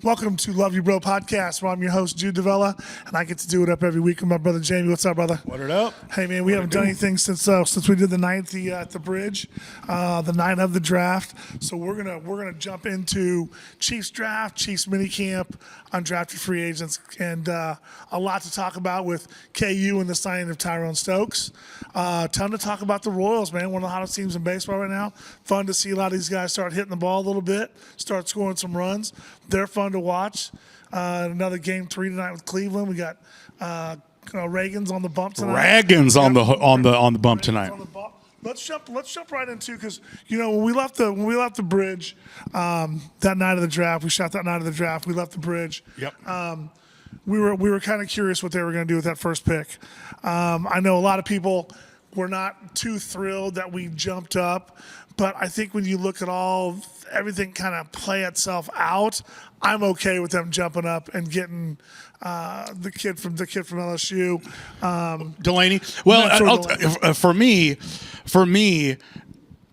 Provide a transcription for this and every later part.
Welcome to Love You Bro podcast, where I'm your host, Jude, and I get to do it up every week with my brother Jamie. What's up, brother? What it up? Hey, man, we haven't done anything since we did the night at the bridge, the night of the draft. So we're gonna jump into Chiefs draft, Chiefs minicamp, undrafted free agents, and a lot to talk about with KU and the signing of Tyrone Stokes. Ton to talk about the Royals, man. One of the hottest teams in baseball right now. Fun to see a lot of these guys start hitting the ball a little bit, start scoring some runs. They're fun to watch. Another game 3 tonight with Cleveland. We got Reagan's on the bump tonight. Reagan's on the bump tonight. Let's jump right into, because when we left the bridge that night of the draft, we shot that night of the draft. We left the bridge. Yep. We were kind of curious what they were going to do with that first pick. I know a lot of people were not too thrilled that we jumped up, but I think when you look at everything kind of play itself out, I'm okay with them jumping up and getting the kid from LSU, Delaney. Well, for me,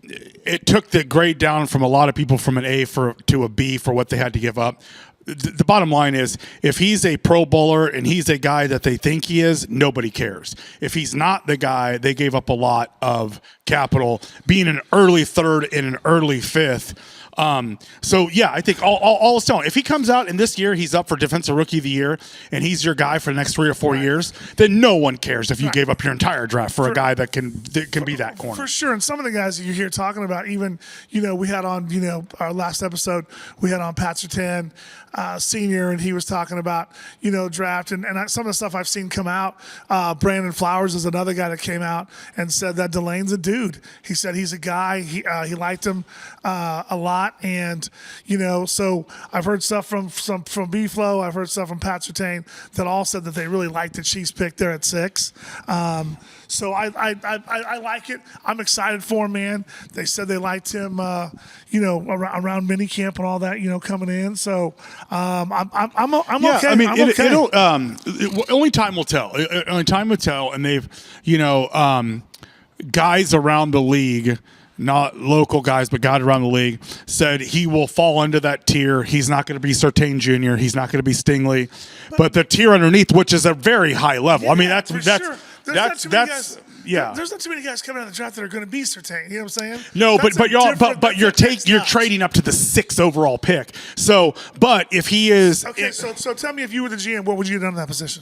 it took the grade down from a lot of people from an A to a B for what they had to give up. The bottom line is, if he's a Pro Bowler and he's a guy that they think he is, nobody cares. If he's not the guy, they gave up a lot of capital, being an early third and an early fifth. So yeah, I think all is telling. If he comes out and this year he's up for Defensive Rookie of the Year and he's your guy for the next 3 or 4 years, then no one cares if you gave up your entire draft for a guy that can be that corner. For sure. And some of the guys that you hear talking about, even, we had on, our last episode, we had on Pat Surtain, Senior, and he was talking about, draft and some of the stuff I've seen come out. Brandon Flowers is another guy that came out and said that Delane's a dude. He said he's a guy. He liked him a lot. And, so I've heard stuff from B-Flow. I've heard stuff from Pat Surtain that all said that they really liked the Chiefs pick there at 6. So I like it. I'm excited for him, man. They said they liked him, around minicamp and all that, coming in. So I'm okay. I mean, I'm okay. Only time will tell. Only time will tell. And they've, guys around the league, not local guys, but guys around the league, said he will fall into that tier. He's not going to be Surtain Jr. He's not going to be Stingley, but the tier underneath, which is a very high level. Yeah, I mean, that's yeah. There's not too many guys coming out of the draft that are going to be Surtain. You know what I'm saying? No, but you're trading up to the 6th overall pick. So, but if he is okay, so tell me, if you were the GM, what would you have done in that position?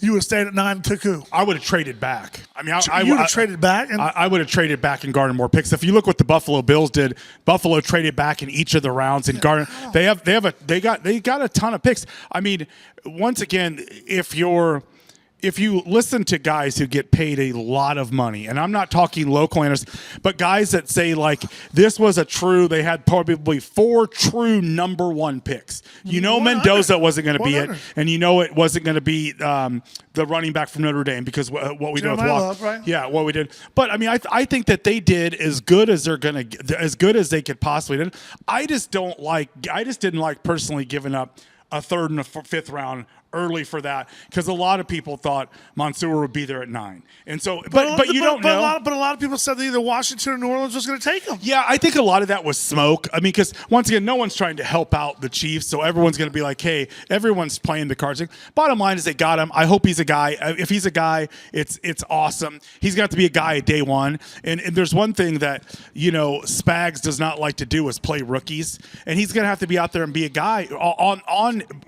You would have stayed at 9 and took who? I would have traded back. I mean, you would have traded back? I would have traded back and garnered more picks. If you look what the Buffalo Bills did, Buffalo traded back in each of the rounds and garnered. They got a ton of picks. I mean, once again, if you listen to guys who get paid a lot of money, and I'm not talking local analysts, but guys that say, like, this was they had probably 4 true number 1 picks. Mendoza wasn't going to be it, and it wasn't going to be the running back from Notre Dame, because what we did with Walker. Right? Yeah, what we did. But I mean, I think that they did as good as as good as they could possibly do. I just didn't like personally giving up a 3rd and a 5th round early for that, because a lot of people thought Mansour would be there at 9, and so but you don't know. But a lot of people said that either Washington or New Orleans was going to take him. Yeah, I think a lot of that was smoke. I mean, because once again, no one's trying to help out the Chiefs, so everyone's going to be like, "Hey, everyone's playing the cards." Bottom line is they got him. I hope he's a guy. If he's a guy, it's awesome. He's got to be a guy at day one. And there's one thing that Spags does not like to do is play rookies, and he's going to have to be out there and be a guy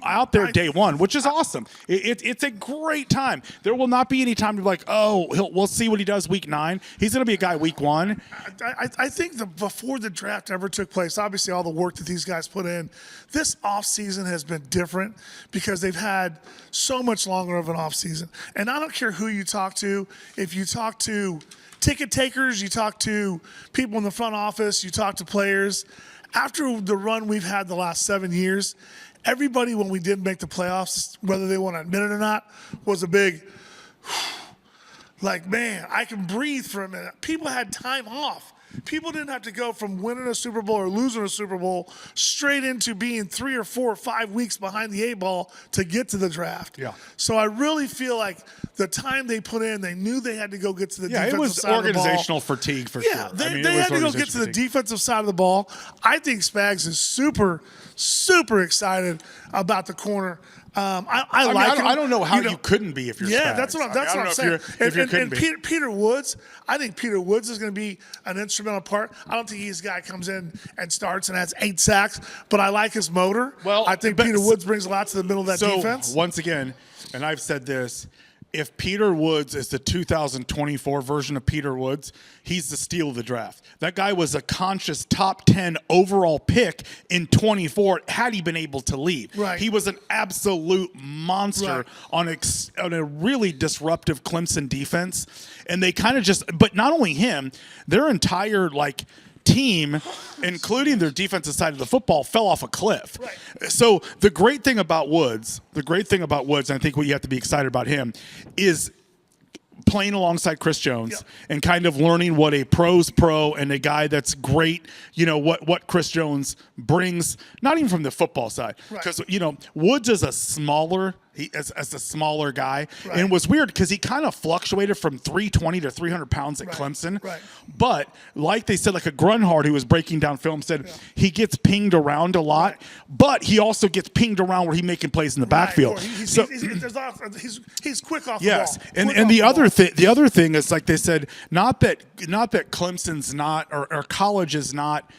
out there day one, which is awesome. It's a great time. There will not be any time to be like, we'll see what he does week 9. He's going to be a guy week 1. I think before the draft ever took place, obviously all the work that these guys put in, this offseason has been different because they've had so much longer of an offseason. And I don't care who you talk to. If you talk to ticket takers, you talk to people in the front office, you talk to players. After the run we've had the last 7 years, everybody, when we did make the playoffs, whether they want to admit it or not, was a big, like, man, I can breathe for a minute. People had time off. People didn't have to go from winning a Super Bowl or losing a Super Bowl straight into being 3 or 4 or 5 weeks behind the 8 ball to get to the draft. Yeah. So I really feel like the time they put in, they knew they had to go get to the Yeah, defensive it was side of the ball. organizational fatigue for Yeah, sure. they had to go get to the defensive side of the ball. I think Spags is super, super excited about the corner. I like him. I don't know how you couldn't be if you're yeah, Spags. that's what I'm saying. And Peter Woods, I think Peter Woods is going to be an instrumental part. I don't think he's a guy comes in and starts and has 8 sacks, but I like his motor. Well, I think Peter Woods brings a lot to the middle of that defense. Once again, and I've said this, if Peter Woods is the 2024 version of Peter Woods, he's the steal of the draft. That guy was a conscious top 10 overall pick in 24 had he been able to leave. Right. He was an absolute monster on a really disruptive Clemson defense. And they kind of but not only him, their entire team, including their defensive side of the football, fell off a cliff. Right. So the great thing about Woods, and I think what you have to be excited about him, is playing alongside Chris Jones and kind of learning what a pro's pro and a guy that's great, what Chris Jones brings, not even from the football side. Because, Woods is a smaller guy. Right. And it was weird because he kind of fluctuated from 320 to 300 pounds at Clemson. Right. But like they said, like a Grunhard who was breaking down film said, he gets pinged around a lot, but he also gets pinged around where he's making plays in the backfield. He's quick off the ball. And the other thing is, like they said, not that Clemson's not or college is not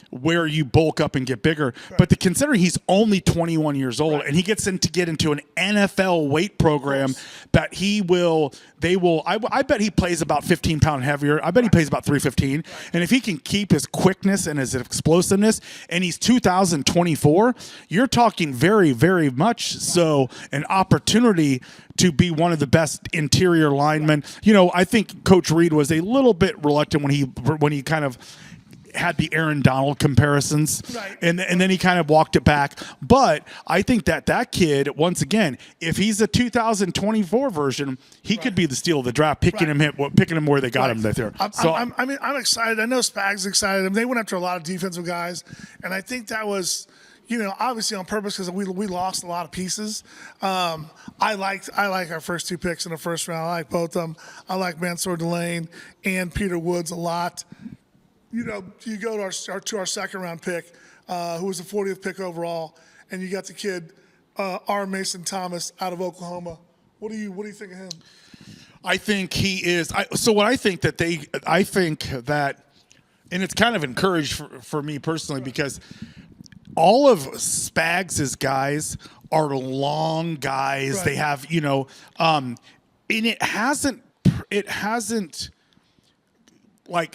where you bulk up and get bigger, but to consider he's only 21 years old and he gets to get into an NFL weight program that I bet he plays about 15 pound heavier. I bet he plays about 315. And if he can keep his quickness and his explosiveness, and he's 2024, you're talking very, very much so an opportunity to be one of the best interior linemen. I think Coach Reed was a little bit reluctant when he kind of had the Aaron Donald comparisons, and then he kind of walked it back. But I think that kid, once again, if he's a 2024 version, he could be the steal of the draft, picking him where they got him there. I'm excited. I know Spags excited. They went after a lot of defensive guys, and I think that was, obviously on purpose because we lost a lot of pieces. I like our first 2 picks in the first round. I like both of them. I like Mansour Delane and Peter Woods a lot. You go to our second round pick, who was the 40th pick overall, and you got the kid R. Mason Thomas out of Oklahoma. What do you think of him? I think he is. I think that, and it's kind of encouraged for me personally because all of Spags' guys are long guys. Right. They have, and it hasn't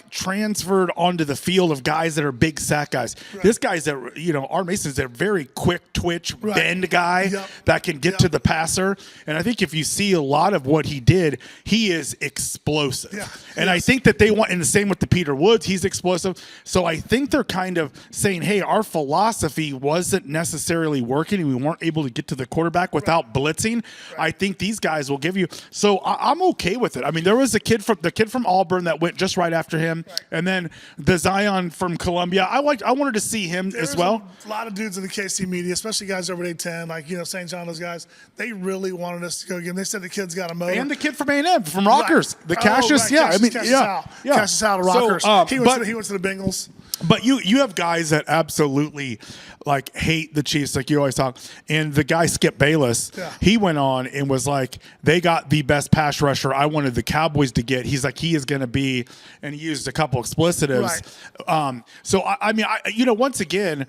transferred onto the field of guys that are big sack guys. Right. This guy's R. Mason's a very quick twitch bend guy that can get to the passer. And I think if you see a lot of what he did, he is explosive. Yeah. And I think that they want, and the same with the Peter Woods, he's explosive. So I think they're kind of saying, hey, our philosophy wasn't necessarily working and we weren't able to get to the quarterback without blitzing. Right. I think these guys will give you. So I'm okay with it. I mean, there was the kid from Auburn that went just right after him, and then the Zion from Columbia. I wanted to see him as well. A lot of dudes in the KC media, especially guys over 8'10", like St. John, those guys. They really wanted us to go get him. They said the kid's got a motor. And the kid from A&M, from Rockers, the Cassius. Cassius Howell to Rockers. So, he went to the Bengals. But you have guys that absolutely hate the Chiefs, like you always talk. And the guy Skip Bayless, he went on and was like, they got the best pass rusher I wanted the Cowboys to get. He's like, he is going to be, and he used a couple explicitives. Right. So I mean, once again,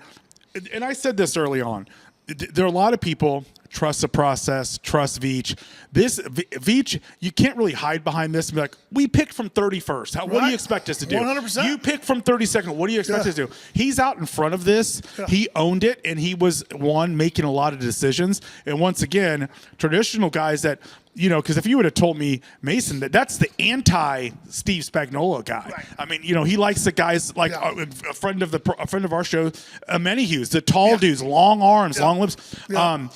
and I said this early on, there are a lot of people trust the process, trust Veach. Veach, you can't really hide behind this and be like, we picked from 31st. What do you expect us to do? 100%. You picked from 32nd. What do you expect us to do? He's out in front of this. Yeah. He owned it, and he was making a lot of decisions. And once again, traditional guys that, because if you would have told me, Mason, that's the anti-Steve Spagnuolo guy. Right. I mean, he likes the guys like a friend of our show, Menahue, the tall dudes, long arms, long lips. Yeah.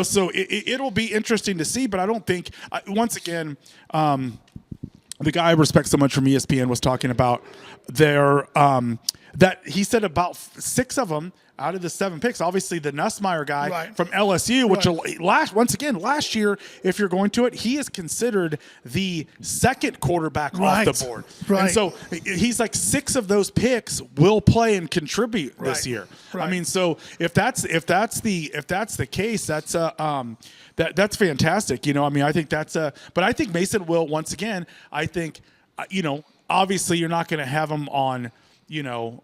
So it'll be interesting to see, but I don't think, once again, the guy I respect so much from ESPN was talking about that he said about 6 of them out of the 7 picks, obviously the Nussmeier guy from LSU, which last year, if you're going to it, he is considered the second quarterback off the board. And so he's like 6 of those picks will play and contribute this year. I mean, so if that's the case, that's fantastic. You know, I mean, I think but I think Mason will, once again, I think, you know, obviously you're not going to have him on, you know,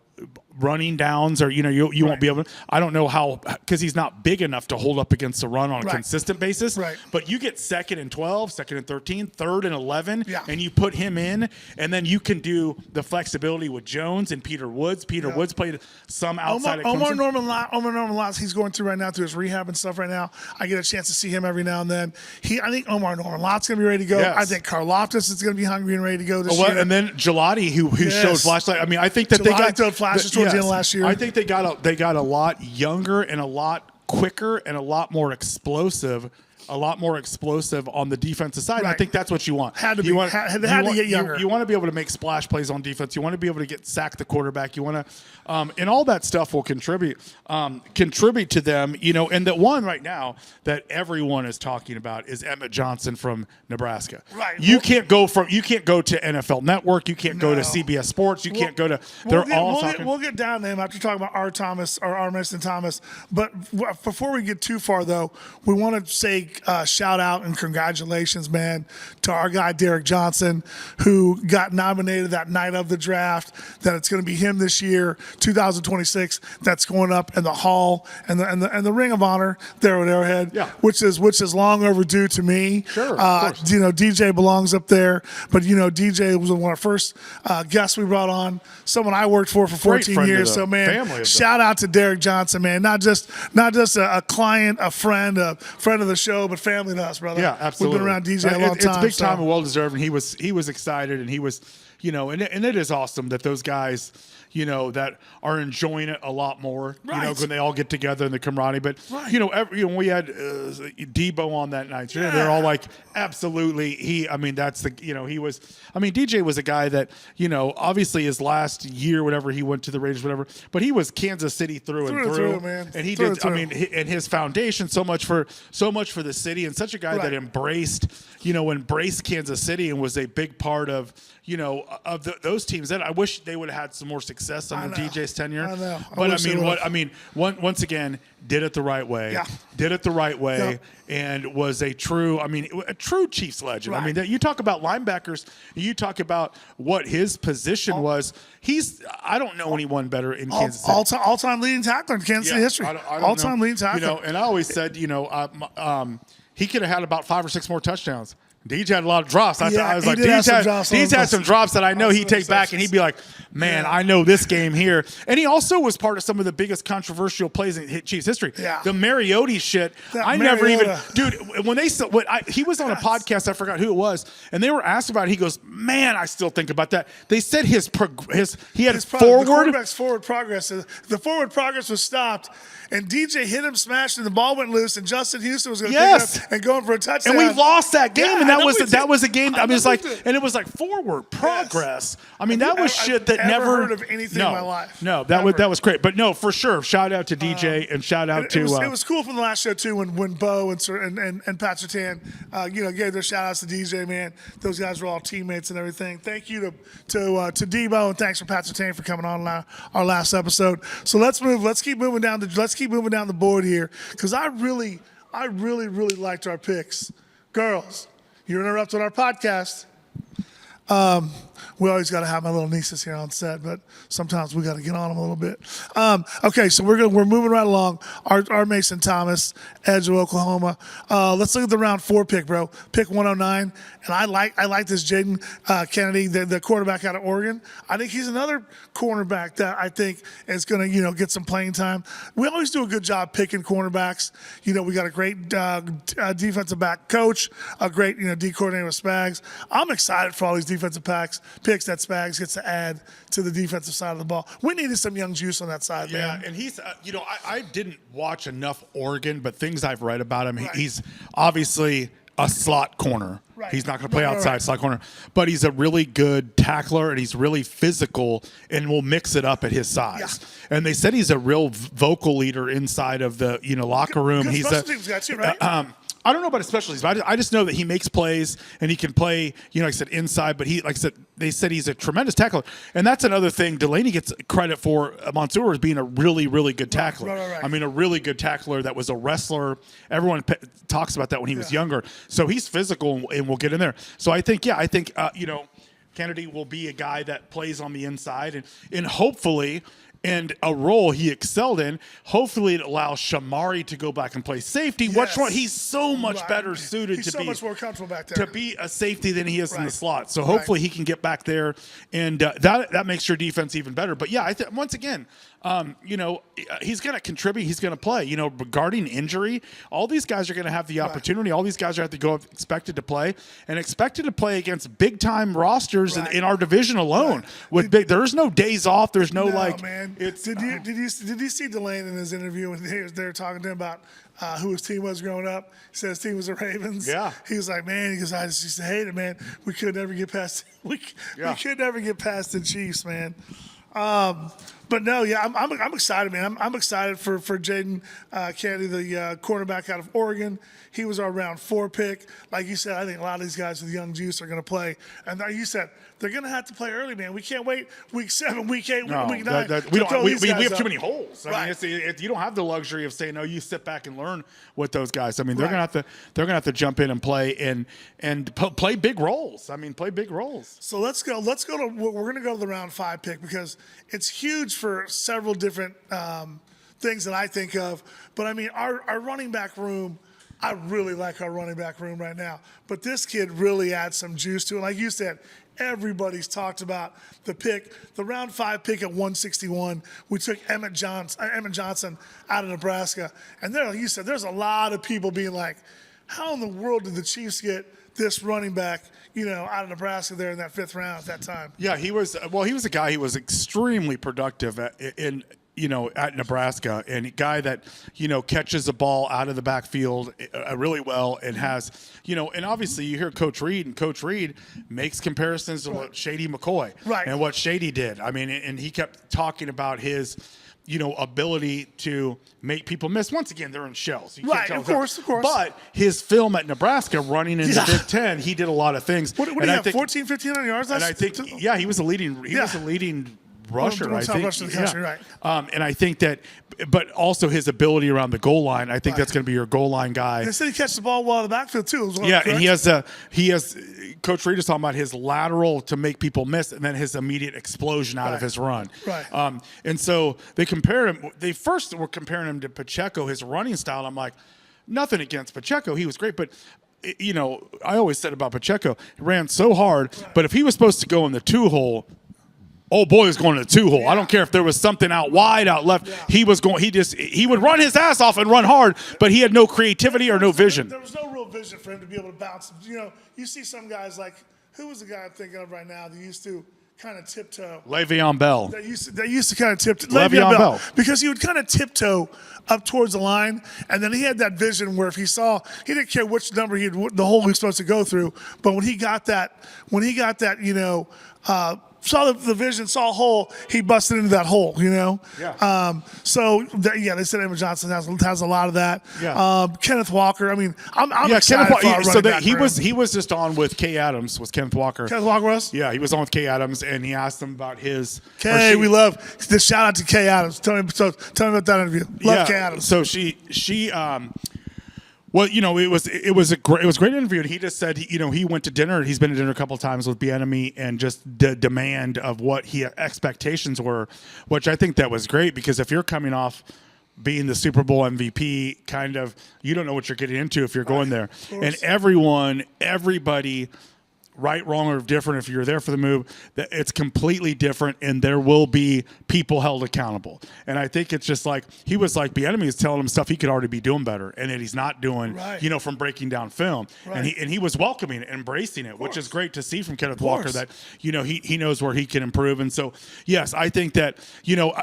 running downs, or you know, you won't be able to. I don't know how, because he's not big enough to hold up against the run on a consistent basis. But you get 2nd and 12, 2nd and 13, 3rd and 11, and you put him in, and then you can do the flexibility with Jones and Peter Woods. Peter Woods played some outside. Omar Norman Lotz, he's going through right now through his rehab and stuff right now. I get a chance to see him every now and then. I think Omar Norman Lott's going to be ready to go. I think Karlaftis is going to be hungry and ready to go this year. And then Gelati, who showed flashlight. I mean, I think that Gelati they got flashes towards the end of last year. I think they got a lot younger and a lot quicker and a lot more explosive on the defensive side. I think that's what you want. Had to get younger. You want to be able to make splash plays on defense. You want to be able to sack the quarterback. You want to, and all that stuff will contribute to them. You know, and the one right now that everyone is talking about is Emmett Johnson from Nebraska. You can't go to NFL Network. You can't go to CBS Sports. You can't go to. We'll get down to him after talking about R. Mason Thomas. But before we get too far, though, we want to say. Shout out and congratulations, man, to our guy Derek Johnson, who got nominated that night of the draft. That it's going to be him this year, 2026. That's going up in the Hall and the Ring of Honor there at Arrowhead, which is long overdue to me. Sure, you know, DJ belongs up there, but you know, DJ was one of our first guests we brought on. Someone I worked for 14 years. So man, shout out to Derek Johnson, man. Not just a client, a friend of the show, but family to us, brother. Yeah, absolutely. We've been around DJ a long time. It's big time and well deserved, and he was excited, and he was, you know, and it is awesome that those guys, you know, that are enjoying it a lot more, you know, when they all get together in the camaraderie. But you know, we had Debo on that night. Yeah. They're all like, absolutely. I mean, that's the, you know, DJ was a guy that, you know, obviously his last year, whatever, he went to the Raiders, whatever, but he was Kansas City through and through, man. And he did. I mean, and his foundation so much for the city, and such a guy that embraced Kansas City and was a big part of, you know, of those teams. That I wish they would have had some more success under DJ's tenure. I know. But once again, did it the right way. Yeah. Did it the right way, and was a true Chiefs legend. I mean, you talk about linebackers, you talk about what his position was. I don't know anyone better in Kansas City. All-time leading tackler in Kansas City history. All-time leading tackler. You know, and I always said, you know, he could have had about 5 or 6 more touchdowns. DJ had a lot of drops. I was like, Deej had some drops that I know he'd take back, and he'd be like, man, I know this game here. And he also was part of some of the biggest controversial plays in Chiefs history. Yeah. The Mariota shit. When he was on a podcast, I forgot who it was, and they were asked about it. He goes, man, I still think about that. They said he had the quarterback's forward progress. The forward progress was stopped. And DJ hit him, smashed, and the ball went loose. And Justin Houston was going to pick it up and go in for a touchdown. And we lost that game, and that was a game. I mean, it's like, and it was like forward progress. Yes. I mean, that was shit that never heard of anything in my life. No, that was great. But no, for sure, shout out to DJ and shout out to. It was cool from the last show too when Bo and Pat Surtain, gave their shout outs to DJ. Man, those guys were all teammates and everything. Thank you to Debo, and thanks for Pat Surtain for coming on our last episode. So let's keep moving down the board here, because I really liked our picks. Girls, you're interrupting our podcast. We always got to have my little nieces here on set, but sometimes we got to get on them a little bit. Okay, so we're moving right along. Our Mason Thomas, edge of Oklahoma. Let's look at the round 4 pick, bro. Pick 109, and I like this Jaden Kennedy, the quarterback out of Oregon. I think he's another cornerback that I think is going to get some playing time. We always do a good job picking cornerbacks. You know, we got a great defensive back coach, a great D coordinator with Spags. I'm excited for all these defensive picks that Spags gets to add to the defensive side of the ball. We needed some young juice on that side, man. Yeah, and he's, I didn't watch enough Oregon, but things I've read about him, he's obviously a slot corner. Right. He's not going to play outside slot corner, but he's a really good tackler and he's really physical and will mix it up at his size. Yeah. And they said he's a real vocal leader inside of the locker room. Good he's special teams guy too, right? I don't know about his specialties, but I just know that he makes plays and he can play, like I said, inside. But like I said, they said he's a tremendous tackler. And that's another thing Delaney gets credit for, Mansour, as being a really, really good tackler. Right. I mean, a really good tackler that was a wrestler. Everyone talks about that when he was younger. So he's physical and will get in there. So I think, Kennedy will be a guy that plays on the inside and hopefully – and a role he excelled in. Hopefully, it allows Shamari to go back and play safety. Yes. He's so much better suited he's to so be much more comfortable back there. to be a safety than he is in the slot. So hopefully he can get back there, and that makes your defense even better. But yeah, once again, he's going to contribute. He's going to play. Regarding injury, all these guys are going to have the opportunity. All these guys are have to go expected to play and expected to play against big time rosters in our division alone. With there's no days off. There's no man. Did you see Delane in his interview when they were talking to him about who his team was growing up? He said his team was the Ravens. Yeah. He was like, man, I just used to hate it, man. We could never get past we could never get past the Chiefs, man. But no, yeah, I'm excited, man. I'm excited for Jaden Kennedy, the cornerback out of Oregon. He was our round 4 pick. Like you said, I think a lot of these guys with young juice are going to play. And like you said, they're going to have to play early, man. We can't wait week 7, week 8, week 9. We have too many holes. I mean, you don't have the luxury of saying, no, you sit back and learn with those guys. I mean, they're going to have to jump in and play and play big roles. I mean, play big we're going to go to the round 5 pick because it's huge for several different things that I think of. But I mean, our running back room, I really like our running back room right now. But this kid really adds some juice to it. Like you said, everybody's talked about the round 5 pick at 161. We took Emmett Johnson out of Nebraska. And there, like you said, there's a lot of people being like, how in the world did the Chiefs get this running back, out of Nebraska there in that 5th round at that time? Yeah, he was a guy who was extremely productive at Nebraska, and a guy that, catches the ball out of the backfield really well and has, and obviously you hear Coach Reed, and Coach Reed makes comparisons to what Shady McCoy and what Shady did. I mean, and he kept talking about his, ability to make people miss. Once again, they're in shells. You can't tell of course. But his film at Nebraska running in the Big Ten, he did a lot of things. What did he have, 14, 1,500 yards? And I think, he was a leading rusher, I think. Rusher in the country, right. And I think that, but also his ability around the goal line, I think that's going to be your goal line guy. They said he catches the ball well in the backfield too. As well, yeah, correct? and he has Coach Reed is talking about his lateral to make people miss, and then his immediate explosion out of his run. Right. And so they compared him. They first were comparing him to Pacheco, his running style. And I'm like, nothing against Pacheco, he was great, but. I always said about Pacheco, he ran so hard, but if he was supposed to go in the 2-hole, oh boy, was going to the 2-hole. I don't care if there was something out wide, out left. Yeah. He was going. He would run his ass off and run hard, but he had no creativity or no vision. There was no real vision for him to be able to bounce. You see some guys like who was the guy I'm thinking of right now that used to kind of tiptoe. Le'Veon Bell. That used to kind of tiptoe. Le'Veon Bell. Because he would kind of tiptoe up towards the line, and then he had that vision where if he didn't care which number the hole he was supposed to go through, but when he got that, saw the vision, saw a hole, he busted into that hole, Yeah. They said Emmett Johnson has a lot of that. Yeah. Kenneth Walker. I mean, I'm excited for our running back. He was just on with Kay Adams. Was Kenneth Walker? Kenneth Walker was? Yeah, he was on with Kay Adams, and he asked him about his. Kay, we love the shout out to Kay Adams. Tell me about that interview. Love Kay Adams. So she. Well, it was a great interview, and he just said, he went to dinner. He's been to dinner a couple of times with Bieniemy, and just the demand of what expectations were, which I think that was great because if you're coming off being the Super Bowl MVP, kind of, you don't know what you're getting into if you're going there, and everybody. Right, wrong, or different, if you're there for the move, that it's completely different, and there will be people held accountable. And I think it's just like he was like Bieniemy is telling him stuff he could already be doing better, and that he's not doing, from breaking down film. Right. And he was welcoming it, embracing it, which is great to see from Kenneth Walker. That he knows where he can improve. And so yes, I think that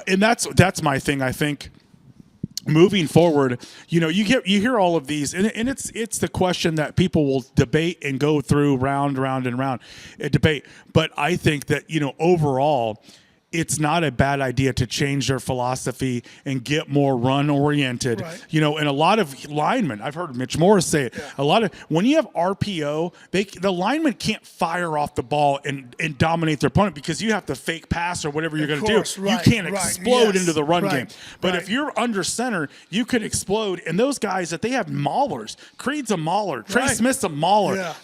and that's my thing. I think moving forward, you hear all of these, and it's the question that people will debate and go through round and round, debate. But I think that overall, it's not a bad idea to change their philosophy and get more run oriented. Right. And a lot of linemen, I've heard Mitch Morris say it. Yeah. A lot of when you have RPO, the linemen can't fire off the ball and dominate their opponent because you have to fake pass or whatever you're going to do. Right, you can't explode into the run game. But right. if you're under center, you could explode. And those guys that they have maulers, Creed's a mauler, Trey Smith's a mauler,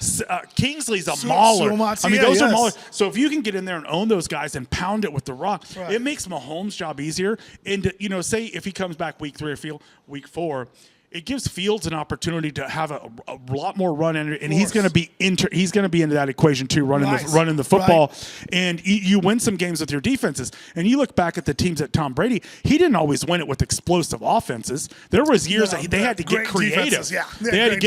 Kingsley's a mauler. I mean, those are maulers. So if you can get in there and own those guys and pound it with the rock, it makes Mahomes' job easier. And say if he comes back week 3 or week 4, it gives Fields an opportunity to have a lot more run in it, and he's going to be into that equation too, running the football, and you win some games with your defenses. And you look back at the teams that Tom Brady, he didn't always win it with explosive offenses. There was years that they had to get creative. They had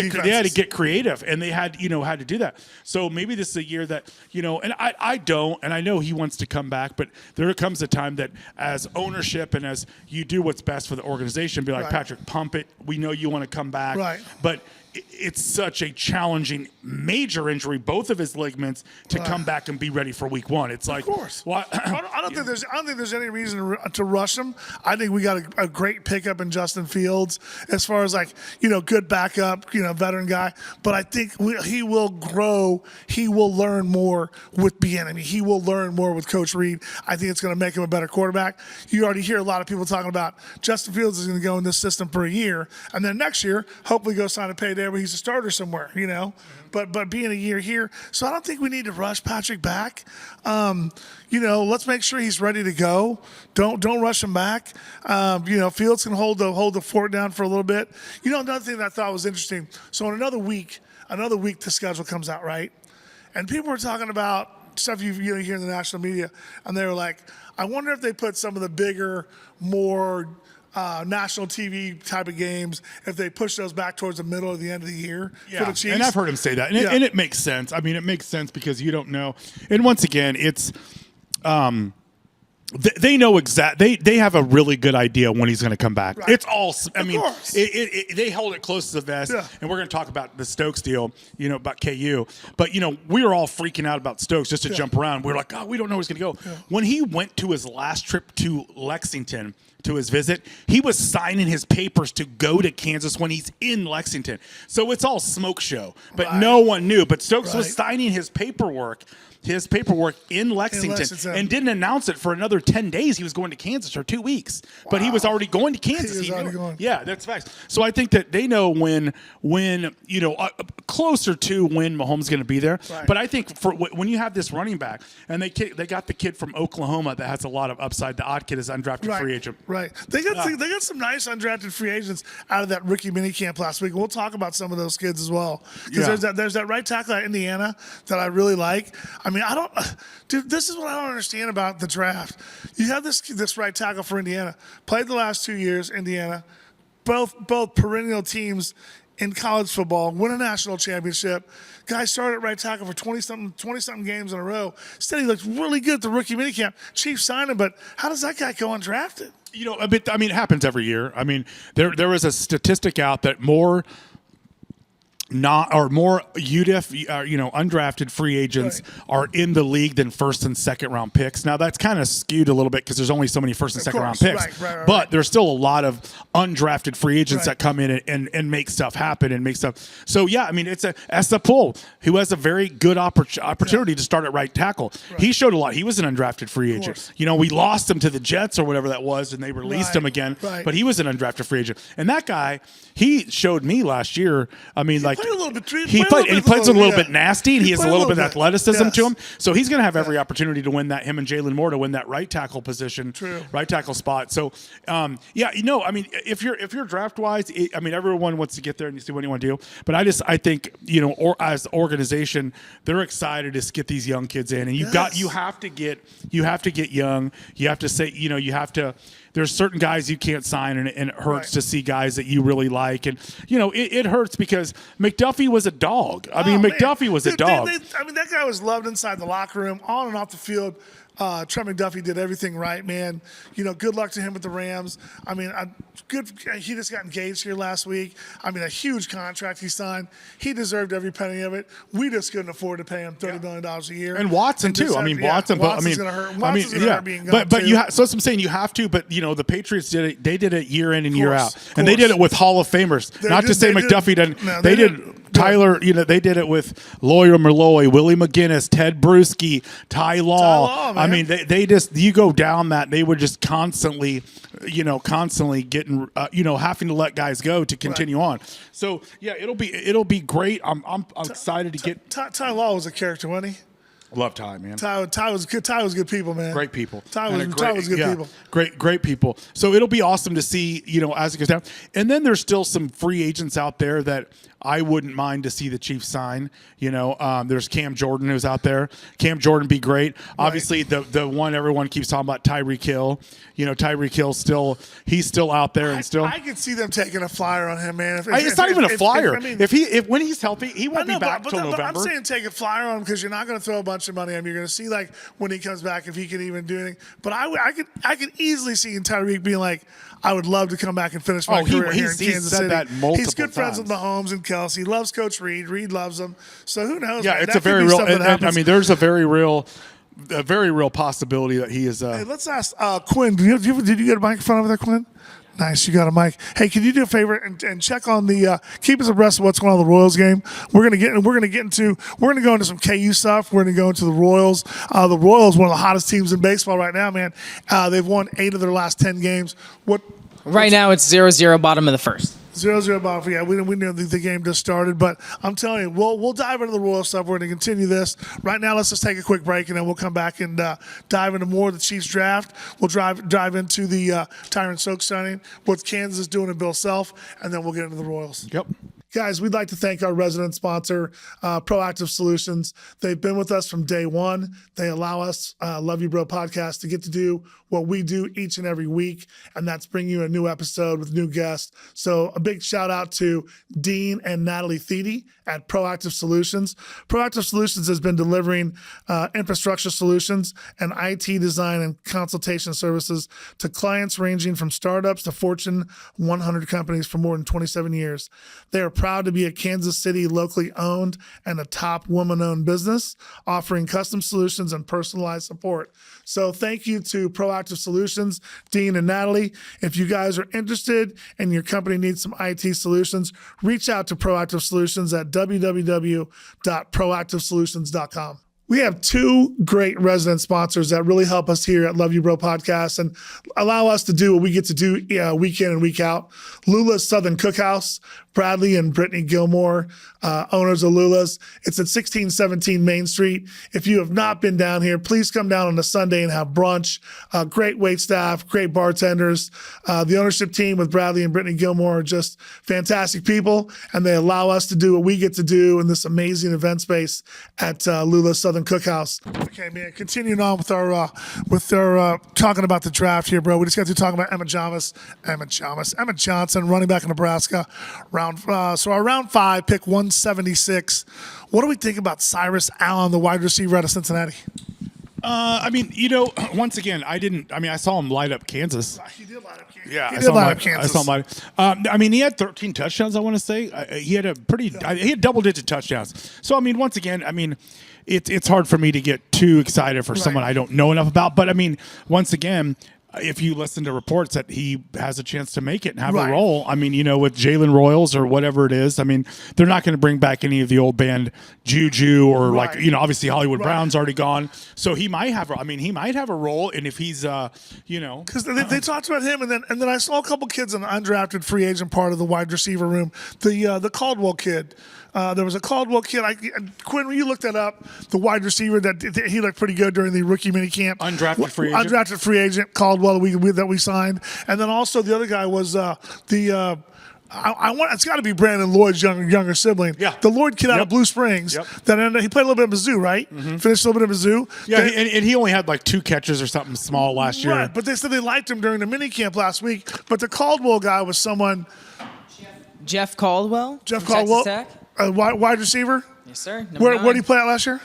to get creative, and they had to do that. So maybe this is a year that and I don't, and I know he wants to come back, but there comes a time that as ownership and as you do what's best for the organization, be like, Patrick, pump it. We know you want to come back, but it's such a challenging major injury, both of his ligaments, to come back and be ready for week 1. It's like, of course. Well, I don't think there's any reason to rush him. I think we got a great pickup in Justin Fields as far as good backup, veteran guy. But I think he will grow. He will learn more with Bieniemy. He will learn more with Coach Reed. I think it's going to make him a better quarterback. You already hear a lot of people talking about Justin Fields is going to go in this system for a year, and then next year hopefully go sign a payday where he's a starter somewhere, But being a year here, so I don't think we need to rush Patrick back. Let's make sure he's ready to go. Don't rush him back. Fields can hold the fort down for a little bit. Another thing that I thought was interesting. So in another week, the schedule comes out, right? And people were talking about stuff you hear in the national media, and they were like, I wonder if they put some of the bigger, more national TV type of games, if they push those back towards the middle or the end of the year for the Chiefs. And I've heard him say that. And it makes sense. I mean, it makes sense because you don't know. And once again, it's they know they have a really good idea when he's going to come back. Right. It's all, they hold it close to the vest. Yeah. And we're going to talk about the Stokes deal, about KU. But, we were all freaking out about Stokes just to jump around. We were like, we don't know where he's going to go. Yeah. When he went to his last trip to Lexington, to his visit, he was signing his papers to go to Kansas when he's in Lexington. So it's all smoke show, but no one knew. But Stokes was signing his paperwork in Lexington and didn't announce it for another 10 days. He was going to Kansas for 2 weeks, but he was already going to Kansas. He was already going. Yeah, that's facts. So I think that they know when closer to when Mahomes is going to be there. Right. But I think for when you have this running back, and they got the kid from Oklahoma that has a lot of upside. The odd kid is undrafted free agent. Right. They got some nice undrafted free agents out of that rookie mini camp last week. We'll talk about some of those kids as well. Because there's that right tackle at Indiana that I really like. I mean, dude, this is what I don't understand about the draft. You have this right tackle for Indiana. Played the last 2 years, Indiana. Both perennial teams in college football, win a national championship. Guy started at right tackle for 20-something games in a row. Instead, he looked really good at the rookie minicamp. Chiefs signed him, but how does that guy go undrafted? It happens every year. I mean, there was a statistic out that more UDFA, undrafted free agents are in the league than first and second round picks. Now that's kind of skewed a little bit because there's only so many first and second round picks. But there's still a lot of undrafted free agents that come in and make stuff happen and make stuff. So it's a pull who has a very good opportunity to start at right tackle. Right. He showed a lot. He was an undrafted free agent. We lost him to the Jets or whatever that was, and they released him again. Right. But he was an undrafted free agent, and that guy, he showed me last year. I mean, played a little bit. He plays a little bit nasty, and he has a little bit of athleticism to him. So he's going to have every opportunity to win that. Him and Jalen Moore to win that right tackle position, right tackle spot. So, if you're draft wise, everyone wants to get there and you see what you want to do. But I think as organization, they're excited to get these young kids in, and you have to get young. You have to say There's certain guys you can't sign, and it hurts to see guys that you really like. And, it hurts because McDuffie was a dog. McDuffie was a dog. That guy was loved inside the locker room, on and off the field. Trent McDuffie did everything right, man. Good luck to him with the Rams. I mean, good. He just got engaged here last week. I mean, a huge contract he signed. He deserved every penny of it. We just couldn't afford to pay him $30 million a year. And Watson too. I mean, Watson. Watson's going to hurt. Watson's going to hurt being gone but too. so that's what I'm saying. You have to. But the Patriots did it. They did it year in and year out, and they did it with Hall of Famers. Not to say McDuffie didn't. No, they did. Tyler, they did it with Lawyer Malloy, Willie McGinnis, Ted Bruschi, Ty Law. I mean, they just, you go down that, they were just constantly getting, having to let guys go to continue on. So yeah, it'll be great. I'm excited to get. Ty Law was a character, wasn't he? Love Ty, man. Ty was good. Ty was good people, man. Great people. Ty was good people. Great people. So it'll be awesome to see, as it goes down. And then there's still some free agents out there that I wouldn't mind to see the Chiefs sign. There's Cam Jordan who's out there. Cam Jordan be great. Right. Obviously, the one everyone keeps talking about, Tyreek Hill. Tyreek Hill he's still out there and still. I could see them taking a flyer on him, man. It's not even a flyer. When he's healthy, he won't be back until November. But I'm saying take a flyer on him because you're not going to throw a bunch of money on him. You're going to see like when he comes back if he can even do anything. But I could easily see Tyreek being like, I would love to come back and finish my career here in Kansas City. That multiple he's good friends times with Mahomes and Kelsey. He loves Coach Reed. Reed loves him. So who knows? Yeah, man? it's a very real. There's a very real possibility that he is. Hey, let's ask Quinn. Did you get a microphone over there, Quinn? Nice, you got a mic. Hey, can you do a favor and check on the keep us abreast of what's going on in the Royals game? We're gonna go into some KU stuff. We're gonna go into the Royals. The Royals, one of the hottest teams in baseball right now, man. They've won 8 of their last 10 games. Right now it's 0-0, bottom of the first. 0-0 bottom. Yeah, we know the game just started, but I'm telling you, we'll dive into the Royal stuff. We're going to continue this. Right now, let's just take a quick break, and then we'll come back and dive into more of the Chiefs draft. We'll dive into the Tyron Stokes signing, what Kansas is doing in Bill Self, and then we'll get into the Royals. Yep. Guys, we'd like to thank our resident sponsor, Proactive Solutions. They've been with us from day one. They allow us, Love You Bro podcast, to get to do what we do each and every week, and that's bring you a new episode with new guests. So a big shout out to Dean and Natalie Thede at Proactive Solutions. Proactive Solutions has been delivering infrastructure solutions and IT design and consultation services to clients ranging from startups to Fortune 100 companies for more than 27 years. They are proud to be a Kansas City locally owned and a top woman-owned business, offering custom solutions and personalized support. So thank you to Proactive Solutions, Dean and Natalie. If you guys are interested and your company needs some IT solutions, reach out to Proactive Solutions at www.proactivesolutions.com. We have 2 great resident sponsors that really help us here at Love You Bro Podcast and allow us to do what we get to do week in and week out. Lula's Southern Cookhouse, Bradley and Brittany Gilmore, owners of Lula's. It's at 1617 Main Street. If you have not been down here, please come down on a Sunday and have brunch. Great wait staff, great bartenders. The ownership team with Bradley and Brittany Gilmore are just fantastic people, and they allow us to do what we get to do in this amazing event space at Lula's Southern Cookhouse. Okay, man, continuing on with our talking about the draft here, bro. We just got to talking about Emma Johnson, running back in Nebraska. Our round 5, pick 176. What do we think about Cyrus Allen, the wide receiver out of Cincinnati? Once again, I saw him light up Kansas. He did light up Kansas. Yeah, he did light up Kansas. I saw him light. He had 13 touchdowns, I want to say. He had double-digit touchdowns. So, once again, it's hard for me to get too excited for someone I don't know enough about. But, once again, if you listen to reports that he has a chance to make it and have a role, with Jalen Royals or whatever it is, they're not going to bring back any of the old band Juju or obviously Hollywood Brown's already gone. So he might have a role. And if he's, because they talked about him, and then I saw a couple kids in the undrafted free agent part of the wide receiver room. The Caldwell kid. There was a Caldwell kid. Quinn, when you looked that up, the wide receiver he looked pretty good during the rookie mini camp. Undrafted free agent Caldwell that we signed, and then also the other guy was it's got to be Brandon Lloyd's younger sibling. Yeah, the Lloyd kid out of Blue Springs. Yep. He played a little bit of Mizzou, right? Mm-hmm. Finished a little bit of Mizzou. Yeah, and he only had like 2 catches or something small last year. Right, but they said they liked him during the mini camp last week. But the Caldwell guy was someone. Jeff Caldwell. Wide receiver. Yes, sir. Where did he play at last year?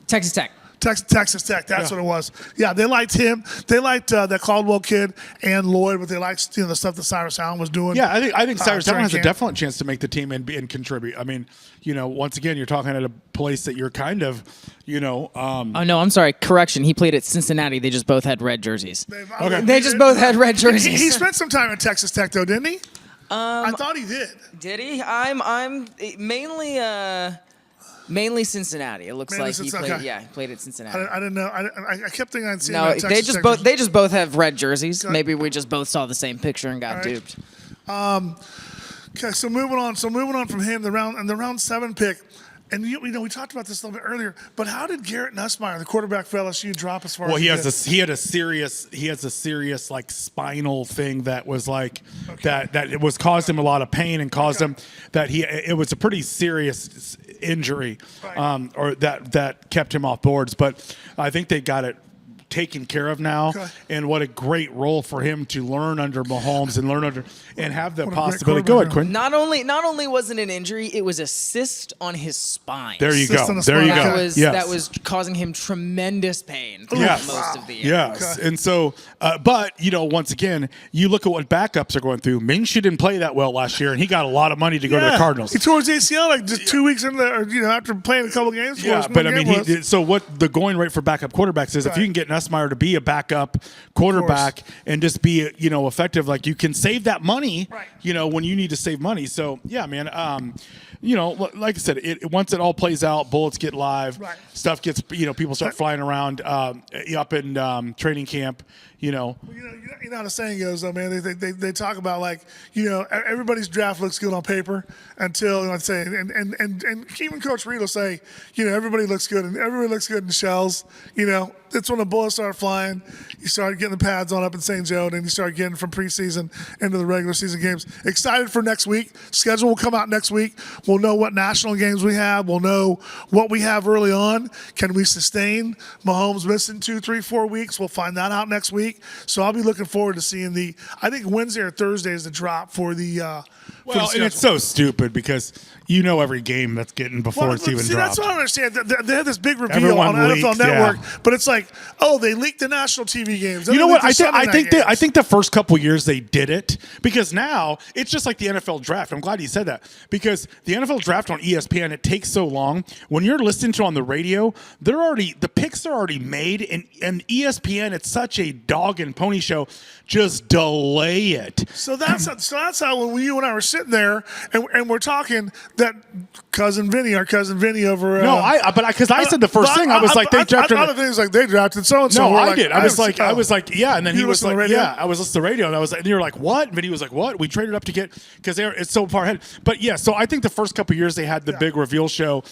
Texas Tech. Texas Tech. That's what it was. Yeah, they liked him. They liked that Caldwell kid and Lloyd, but they liked the stuff that Cyrus Allen was doing. Yeah, I think Cyrus Allen has a camp. definite chance to make the team and contribute. I mean, once again, you're talking at a place that you're kind of, Oh no, I'm sorry. Correction. He played at Cincinnati. They just both had red jerseys. Okay. They just both had red jerseys. He spent some time at Texas Tech, though, didn't he? I thought he did. Did he? I'm mainly Cincinnati. It looks Mainly like he Cincinnati, played. okay. Yeah, he played at Cincinnati. I didn't know. I kept thinking I'd seen him No, at Texas Tech. they just both have red jerseys. Maybe we just both saw the same picture and got duped. Okay, so moving on from him, the round 7 pick, and we talked about this a little bit earlier. But how did Garrett Nussmeier, the quarterback for LSU, drop as far? Well, as he has a serious like spinal thing that was like that it was caused him a lot of pain and caused him that it was a pretty serious injury, or that kept him off boards. But I think they got it taken care of now, and what a great role for him to learn under Mahomes and have the possibility. Go ahead, Quinn. Not only was it an injury, it was a cyst on his spine. There you go. That was causing him tremendous pain for most of the year. Yes. And so, but once again, you look at what backups are going through. Minshew didn't play that well last year, and he got a lot of money to go to the Cardinals. He tore his ACL like just 2 weeks into after playing a couple games. Yeah, but I mean, so what the going rate for backup quarterbacks is, if you can get Nussmeier to be a backup quarterback and just be effective, like you can save that money, when you need to save money. So yeah, man. Like I said, once it all plays out, bullets get live, stuff gets people start flying around up in training camp. You know how the saying goes, though, man. They talk about everybody's draft looks good on paper until I'd say, and even Coach Reed will say, everybody looks good and everybody looks good in shells. It's when the bullets start flying. You start getting the pads on up in St. Joe, and you start getting from preseason into the regular season games. Excited for next week. Schedule will come out next week. We'll know what national games we have. We'll know what we have early on. Can we sustain Mahomes missing 2, 3, 4 weeks? We'll find that out next week. So I'll be looking forward to seeing I think Wednesday or Thursday is the drop for the Well, and it's so stupid because every game that's getting before it's even dropped. That's what I don't understand. They have this big reveal on NFL Network, but it's like, they leaked the national TV games. You know what? I think the first couple years they did it because now it's just like the NFL draft. I'm glad you said that because the NFL draft on ESPN, it takes so long. When you're listening to on the radio, the picks are already made, and ESPN, it's such a dog and pony show. Just delay it. So that's how when you and I were sitting there and we're talking that our cousin Vinny over. Because I said the first thing I was like they drafted. Other things like they drafted so and so. No, I did. I was like yeah, and then he was like yeah. I was listening to the radio and you were like what? And Vinny was like what? We traded up to get because it's so far ahead. But yeah, so I think the first couple of years they had the big reveal show.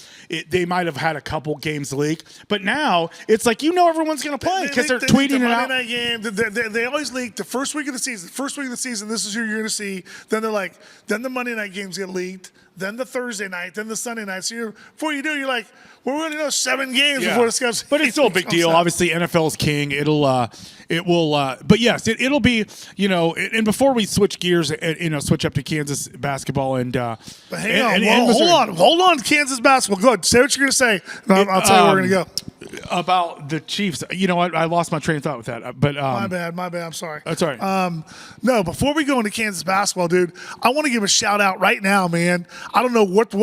They might have had a couple games leak, but now it's like everyone's going to play because they're tweeting it out. Night game, they always leak the first week of the season. This is who you're going to see. Then they're like, then the Monday night games get leaked. Then the Thursday night, then the Sunday night. So before you do, you're like, we're going to know 7 games before the schedule. But it's still a big deal. Obviously, NFL's king. But yes, it'll be, and before we switch gears, switch up to Kansas basketball and. But hang on, hold on, Kansas basketball. Go ahead, say what you're going to say. I'll tell you where we're going to go. About the Chiefs, I lost my train of thought with that. But my bad. I'm sorry. That's all right. No, before we go into Kansas basketball, dude, I want to give a shout out right now, man. I don't know what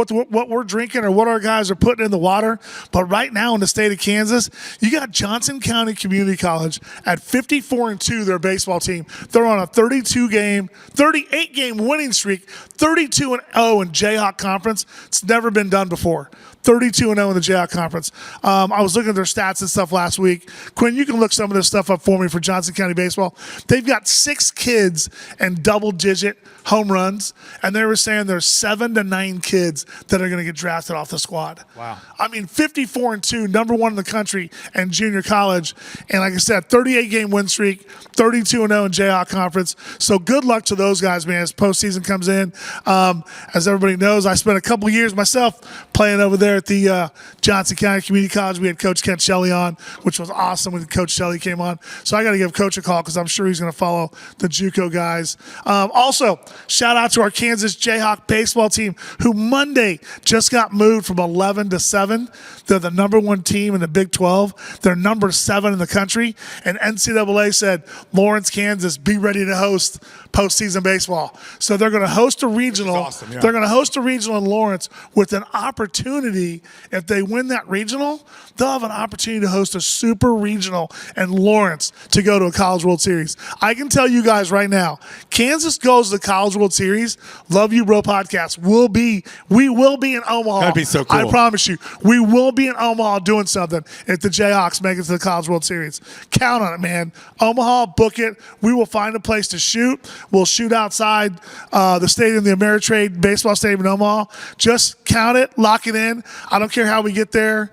we're drinking or what our guys are putting in the water, but right now in the state of Kansas, you got Johnson County Community College at 54-2. Their baseball team. They're on a 38 game winning streak, 32-0 in Jayhawk Conference. It's never been done before. 32-0 in the Jayhawk Conference. I was looking at their stats and stuff last week. Quinn, you can look some of this stuff up for me for Johnson County Baseball. They've got 6 kids and double-digit home runs, and they were saying there's 7 to 9 kids that are going to get drafted off the squad. Wow. I mean, 54-2, number 1 in the country and junior college. And like I said, 38-game win streak, 32-0 in Jayhawk Conference. So good luck to those guys, man, as postseason comes in. As everybody knows, I spent a couple years myself playing over there there at the Johnson County Community College. We had Coach Kent Shelley on, which was awesome when Coach Shelley came on. So I got to give Coach a call because I'm sure he's going to follow the JUCO guys. Also, shout out to our Kansas Jayhawk baseball team, who Monday just got moved from 11 to 7. They're the number 1 team in the Big 12. They're number 7 in the country. And NCAA said, Lawrence, Kansas, be ready to host postseason baseball. So they're going to host a regional. Awesome, yeah. They're going to host a regional in Lawrence with an opportunity. If they win that regional, they'll have an opportunity to host a super regional in Lawrence to go to a College World Series. I can tell you guys right now, Kansas goes to the College World Series. Love You Bro podcast. We will be in Omaha. That'd be so cool. I promise you. We will be in Omaha doing something if the Jayhawks make it to the College World Series. Count on it, man. Omaha, book it. We will find a place to shoot. We'll shoot outside the stadium, the Ameritrade baseball stadium in Omaha. Just count it, lock it in. I don't care how we get there.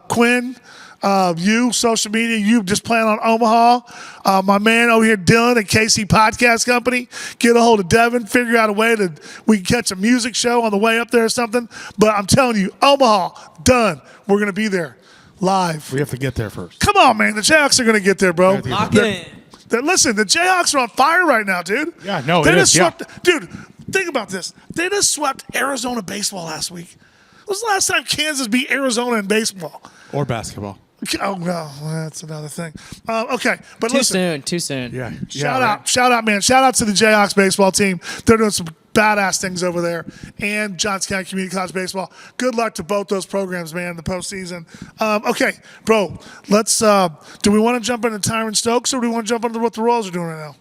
Quinn, you, social media, you just plan on Omaha. My man over here, Dylan at KC Podcast Company, get a hold of Devin, figure out a way that we can catch a music show on the way up there or something. But I'm telling you, Omaha, done. We're going to be there live. We have to get there first. Come on, man. The Jayhawks are going to get there, bro. Lock it in. Listen, the Jayhawks are on fire right now, dude. Yeah, no, they it just is, yeah. swept, dude, think about this. They just swept Arizona baseball last week. When was the last time Kansas beat Arizona in baseball? Or basketball. Oh, no, that's another thing. Okay, but Too listen. Too soon. Yeah. Shout out, man. Shout out to the Jayhawks baseball team. They're doing some badass things over there. And Johnson County Community College baseball. Good luck to both those programs, man, in the postseason. Okay, bro, let's do we want to jump into Tyron Stokes or do we want to jump into what the Royals are doing right now?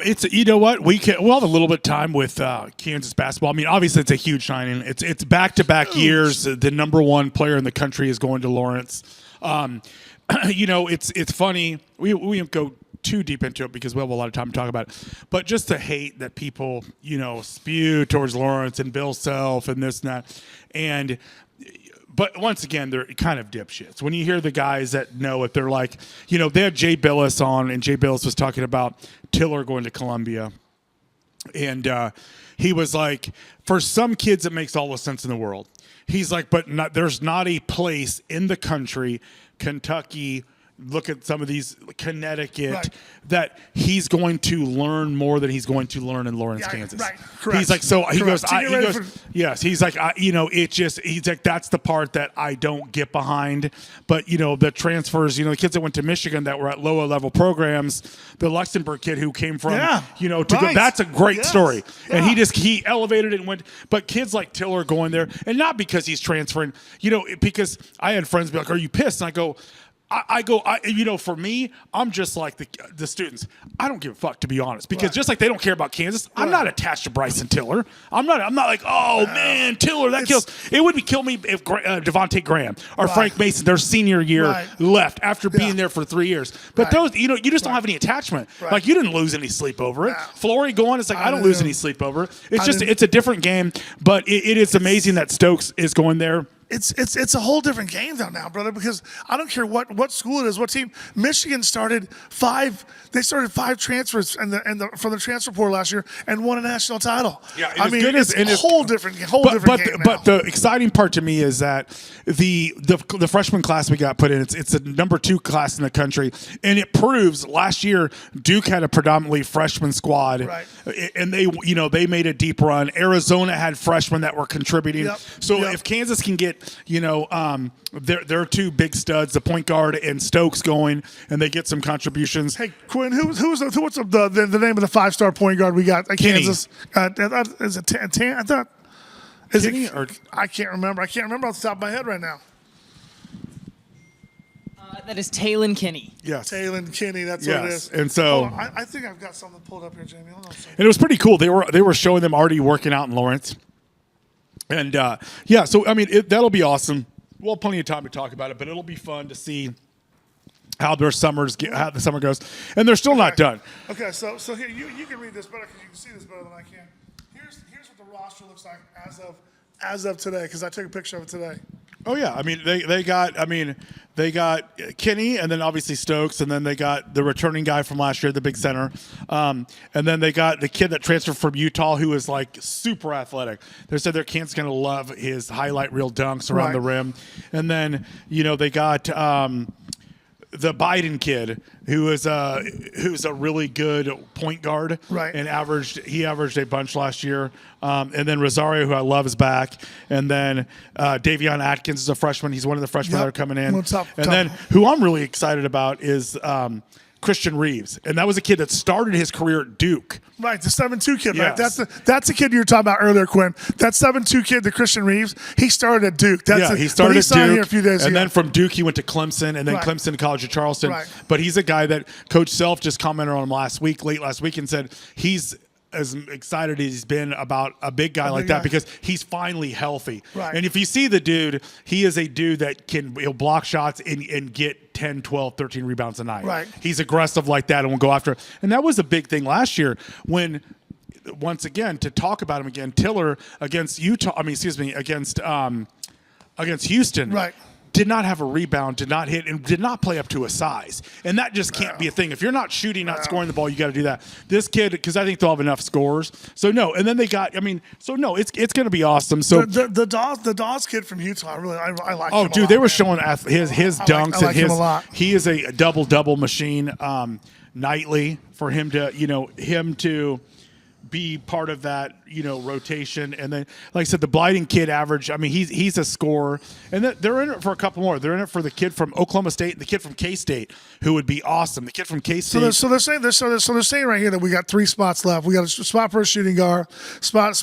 It's you know what we'll have a little bit of time with Kansas basketball. I mean, obviously it's a huge signing. It's back-to-back years. The number 1 player in the country is going to Lawrence. You know, it's funny. We won't go too deep into it because we have a lot of time to talk about it. But just the hate that people spew towards Lawrence and Bill Self and this and that, But once again, they're kind of dipshits. When you hear the guys that know it, they're like, they had Jay Billis on, and Jay Billis was talking about Tiller going to Columbia. And he was like, for some kids, it makes all the sense in the world. He's like, but there's not a place in the country, Kentucky, look at some of these, Connecticut, right, that he's going to learn more than he's going to learn in Lawrence, Kansas. Right, correct. He's like, so he correct. goes, yes. He's like, he's like, that's the part that I don't get behind. But, the transfers, the kids that went to Michigan that were at lower level programs, the Luxembourg kid who came from, to go, that's a great story. Yeah. And he elevated it and went, but kids like Tiller going there, and not because he's transferring, because I had friends be like, are you pissed? And I go, for me, I'm just like the students. I don't give a fuck, to be honest, because just like they don't care about Kansas, I'm not attached to Bryson Tiller. I'm not like, oh man, Tiller, that kills. It would kill me if Devontae Graham or Frank Mason, their senior year, left after being there for 3 years. But those, you just don't have any attachment. Like you didn't lose any sleep over it. Flory going, it's like I don't lose any sleep over it. It's a different game, but it is amazing that Stokes is going there. It's a whole different game though now, brother, because I don't care what school it is, what team. Michigan started 5 transfers from the transfer portal last year and won a national title. Yeah, it's a whole different game now. But the exciting part to me is that the freshman class we got put in, it's the number 2 class in the country, and it proves last year Duke had a predominantly freshman squad, right, and they made a deep run. Arizona had freshmen that were contributing. If Kansas can get their 2 big studs, the point guard and Stokes, going, and they get some contributions. Hey, Quinn, what's the name of the 5-star point guard we got at Kansas? Is it Tan? I thought. Is Kenny, it? Or I can't remember. I can't remember off the top of my head right now. That is Talon Kinney. Yes, Talon Kinney. That's what it is. And so I think I've got something pulled up here, Jamie. Hold on a second. And it was pretty cool. They were showing them already working out in Lawrence. And, so, I mean, that'll be awesome. We'll have plenty of time to talk about it, but it'll be fun to see how the summer goes. And they're still not done. Okay, so here, you can read this better because you can see this better than I can. Here's what the roster looks like as of today, because I took a picture of it today. Oh yeah, I mean they got Kenny, and then obviously Stokes, and then they got the returning guy from last year, the big center, and then they got the kid that transferred from Utah who is like super athletic. They said their kid's gonna love his highlight reel dunks around the rim, and then they got the Biden kid who's a really good point guard, right? And he averaged a bunch last year. And then Rosario, who I love, is back. And then Davion Atkins is a freshman. He's one of the freshmen that are coming in. Then who I'm really excited about is Christian Reeves, and that was a kid that started his career at Duke. Right, the 7-2 kid. Yes. Right, that's the kid you were talking about earlier, Quinn. That 7-2 kid, the Christian Reeves. He started at Duke. He started at Duke, here a few days and ago. then from Duke he went to Clemson, and then Clemson College of Charleston. Right. But he's a guy that Coach Self just commented on him late last week, and said he's as excited as he's been about a big guy like that because he's finally healthy. Right. And if you see the dude, he is a dude that he'll block shots and get 10, 12, 13 rebounds a night. Right. He's aggressive like that and will go after it. And that was a big thing last year when, once again, to talk about him again, Tiller against against Houston. Right. Did not have a rebound, did not hit, and did not play up to a size. And that just can't be a thing. If you're not shooting, not scoring the ball, you got to do that. This kid, because I think they'll have enough scores. So, no. And then they got, it's going to be awesome. So the Dawes kid from Utah, I like him oh, a dude, lot, they were man. showing his dunks. I like him a lot. He is a double-double machine nightly for him to be part of that, rotation. And then, like I said, the Blyden kid average, he's a scorer. And they're in it for a couple more. They're in it for the kid from Oklahoma State and the kid from K-State, who would be awesome. The kid from K-State. So they're saying right here that we got 3 spots left. We got a spot for a shooting guard, spot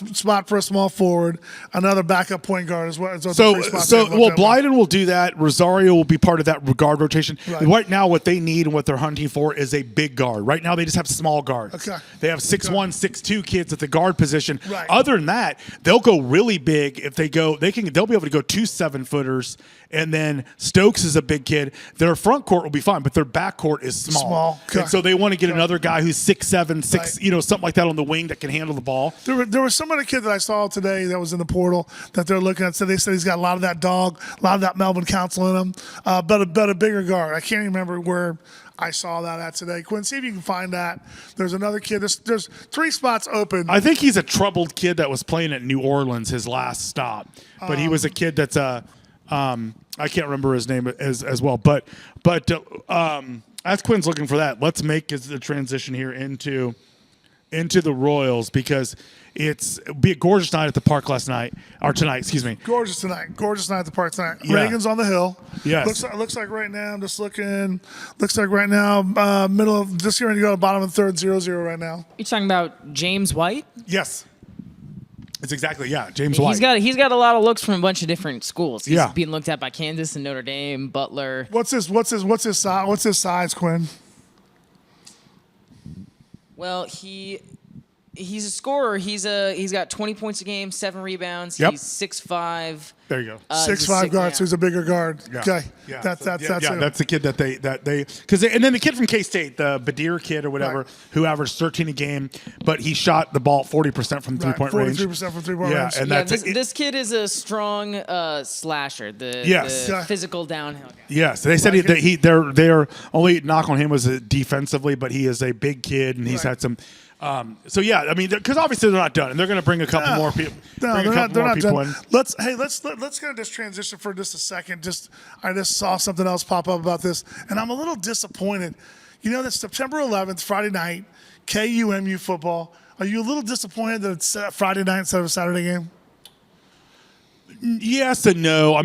for a small forward, another backup point guard as well. Blyden will do that. Rosario will be part of that guard rotation. Right now, what they need and what they're hunting for is a big guard. Right now, they just have small guards. Okay. They have 6'1", 6'2" kids at the guard position. Right. Other than that, they'll go really big if they go. They'll be able to go 2 7-footers, and then Stokes is a big kid. Their front court will be fine, but their back court is small. Okay. And so they want to get another guy who's 6'7", 6, something like that on the wing that can handle the ball. There was some other kid that I saw today that was in the portal that they're looking at. So they said he's got a lot of that dog, a lot of that Melvin Council in him, but a bigger guard. I can't remember where I saw that at today. Quinn, see if you can find that. There's another kid. There's 3 spots open. I think he's a troubled kid that was playing at New Orleans, his last stop. But he was a kid that's I can't remember his name as well. But as Quinn's looking for that, let's make the transition here into the Royals, because it'll be a gorgeous night at the park tonight. Gorgeous night at the park tonight. Yeah. Reagan's on the hill. Yes. Looks like right now, I'm just looking. Looks like right now, middle of just going to go to bottom of the third, 0-0 right now. You talking about James White? Yes. It's exactly, James White. He's got a lot of looks from a bunch of different schools. He's Yeah. being looked at by Kansas and Notre Dame, Butler. What's his size, Quinn? Well, he's a scorer. He's got 20 points a game, 7 rebounds. Yep. He's 6'5". There you go. 6'5" guard, so he's a bigger guard. Yeah. Okay. Yeah. That's him. That's the kid that they and then the kid from K-State, the Badir kid or whatever, who averaged 13 a game, but he shot the ball 40% from 3-point range. 43% from 3-point range. And this kid is a strong slasher. The physical downhill guy. Yes, they said their only knock on him was defensively, but he is a big kid and he's had some. Because obviously they're not done, and they're going to bring a couple more people. No, they're not done. In. Let's kind of just transition for just a second. I just saw something else pop up about this, and I'm a little disappointed. That September 11th, Friday night, KUMU football. Are you a little disappointed that it's Friday night instead of a Saturday game? Yes and no.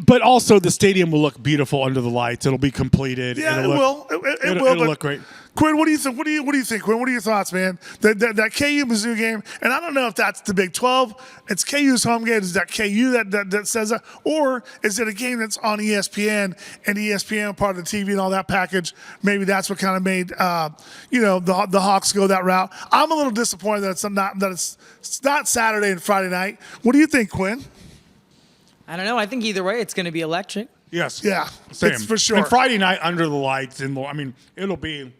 But also the stadium will look beautiful under the lights. It'll be completed. Yeah, it will. It'll look great. Quinn, what do you think? What do you think, Quinn? What are your thoughts, man? That KU Mizzou game, and I don't know if that's the Big 12. It's KU's home game. Is that KU that says that, or is it a game that's on ESPN and ESPN part of the TV and all that package? Maybe that's what kind of made the Hawks go that route. I'm a little disappointed that it's not Saturday and Friday night. What do you think, Quinn? I don't know. I think either way, it's going to be electric. Yes. Yeah. Same. It's for sure. And Friday night under the lights, it'll be.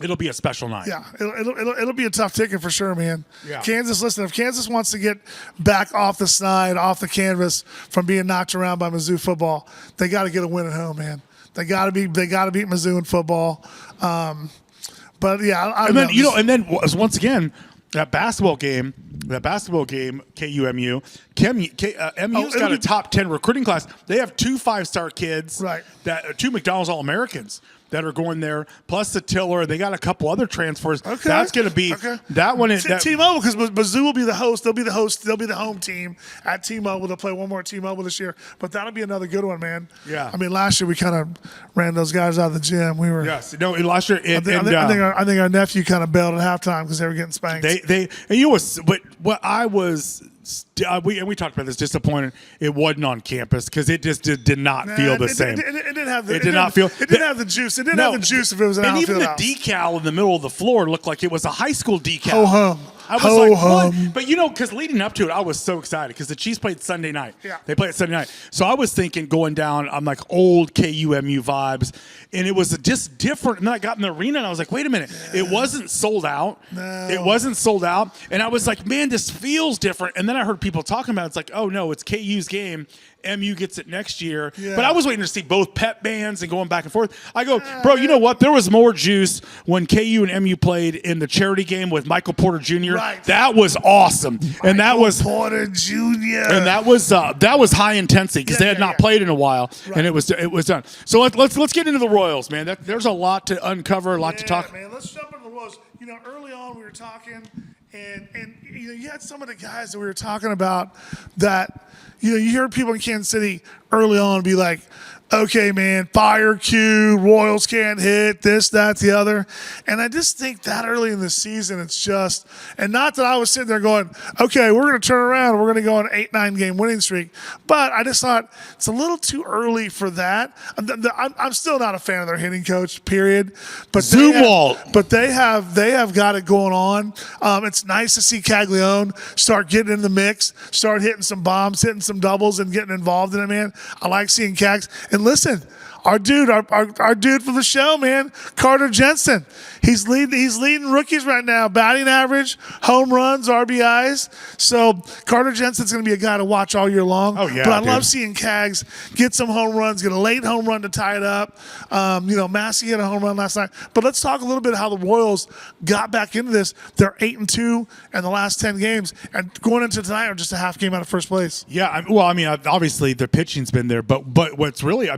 It'll be a special night. Yeah, it'll be a tough ticket for sure, man. Yeah. Kansas, listen, if Kansas wants to get back off the snide, off the canvas from being knocked around by Mizzou football, they got to get a win at home, man. They got to beat Mizzou in football. But yeah, and then once again, that basketball game, KUMU, MU's got a top 10 recruiting class. They have 2 5-star kids, right? 2 McDonald's All-Americans that are going there, plus the Tiller. They got a couple other transfers. Okay. That's going to be that one. T-Mobile, because Mizzou will be the host. They'll be the host. They'll be the home team at T-Mobile. They'll play one more T-Mobile this year, but that'll be another good one, man. Yeah. I mean, last year we kind of ran those guys out of the gym. We were last year. I think our nephew kind of bailed at halftime because they were getting spanked. What I was. We talked about this. Disappointed it wasn't on campus because it just did not feel the same. It didn't have the. It did not feel. It didn't have the juice. It didn't have the juice if it was an and outfield even the house. decal in the middle of the floor looked like it was a high school decal. Ho hum. I was what? But because leading up to it, I was so excited because the Chiefs played Sunday night. Yeah. They played Sunday night. So I was thinking going down, I'm like old KUMU vibes. And it was just different. And then I got in the arena and I was like, wait a minute. Yeah. It wasn't sold out. No. It wasn't sold out. And I was like, man, this feels different. And then I heard people talking about it. It's like, oh, no, it's KU's game. MU gets it next year. Yeah. But I was waiting to see both pep bands and going back and forth. I go, bro, you know what? There was more juice when KU and MU played in the charity game with Michael Porter Jr. Right. That was awesome. And that was Porter Jr. And that was high intensity because they had not played in a while, and it was done. So let's get into the Royals, man. There's a lot to uncover, a lot to talk. Man, let's jump into the Royals. Early on we were talking, and you had some of the guys that we were talking about that you heard people in Kansas City early on be like, okay, man, fire Q, Royals can't hit, this, that, the other. And I just think that early in the season, it's just, and not that I was sitting there going, okay, we're going to turn around, we're going to go on an 8-9 game winning streak. But I just thought it's a little too early for that. I'm still not a fan of their hitting coach, period. But they have got it going on. It's nice to see Caglione start getting in the mix, start hitting some bombs, hitting some doubles, and getting involved in it, man. I like seeing Cags. And listen, our dude from the show, man, Carter Jensen. He's leading rookies right now, batting average, home runs, RBIs. So Carter Jensen's going to be a guy to watch all year long. Oh, yeah, but I love seeing Cags get some home runs, get a late home run to tie it up. Massey hit a home run last night. But let's talk a little bit how the Royals got back into this. They're 8-2 in the last 10 games, and going into tonight are just a half game out of first place. Yeah, obviously the pitching's been there, but what's really,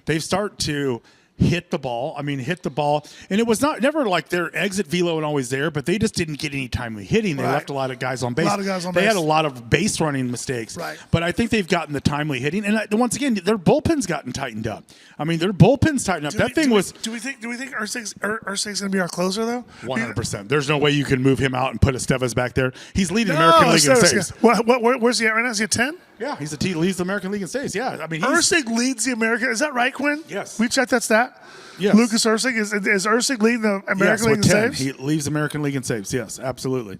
they've started to hit the ball. And it was never like their exit velo and always there, but they just didn't get any timely hitting. They left a lot of guys on base. They had a lot of base running mistakes. Right. But I think they've gotten the timely hitting. And once again, their bullpen's gotten tightened up. Their bullpen's tightened up. Do we think Erceg's going to be our closer, though? 100%. There's no way you can move him out and put Estevez back there. He's leading the American League in saves. Where's he at right now? Is he a 10? Yeah, he leads the American League in saves. Yeah, Erceg leads the American. Is that right, Quinn? Yes. We checked that stat. Yes. Lucas Erceg is Erceg leading the American League in saves? He leads the American League in saves. Yes, absolutely.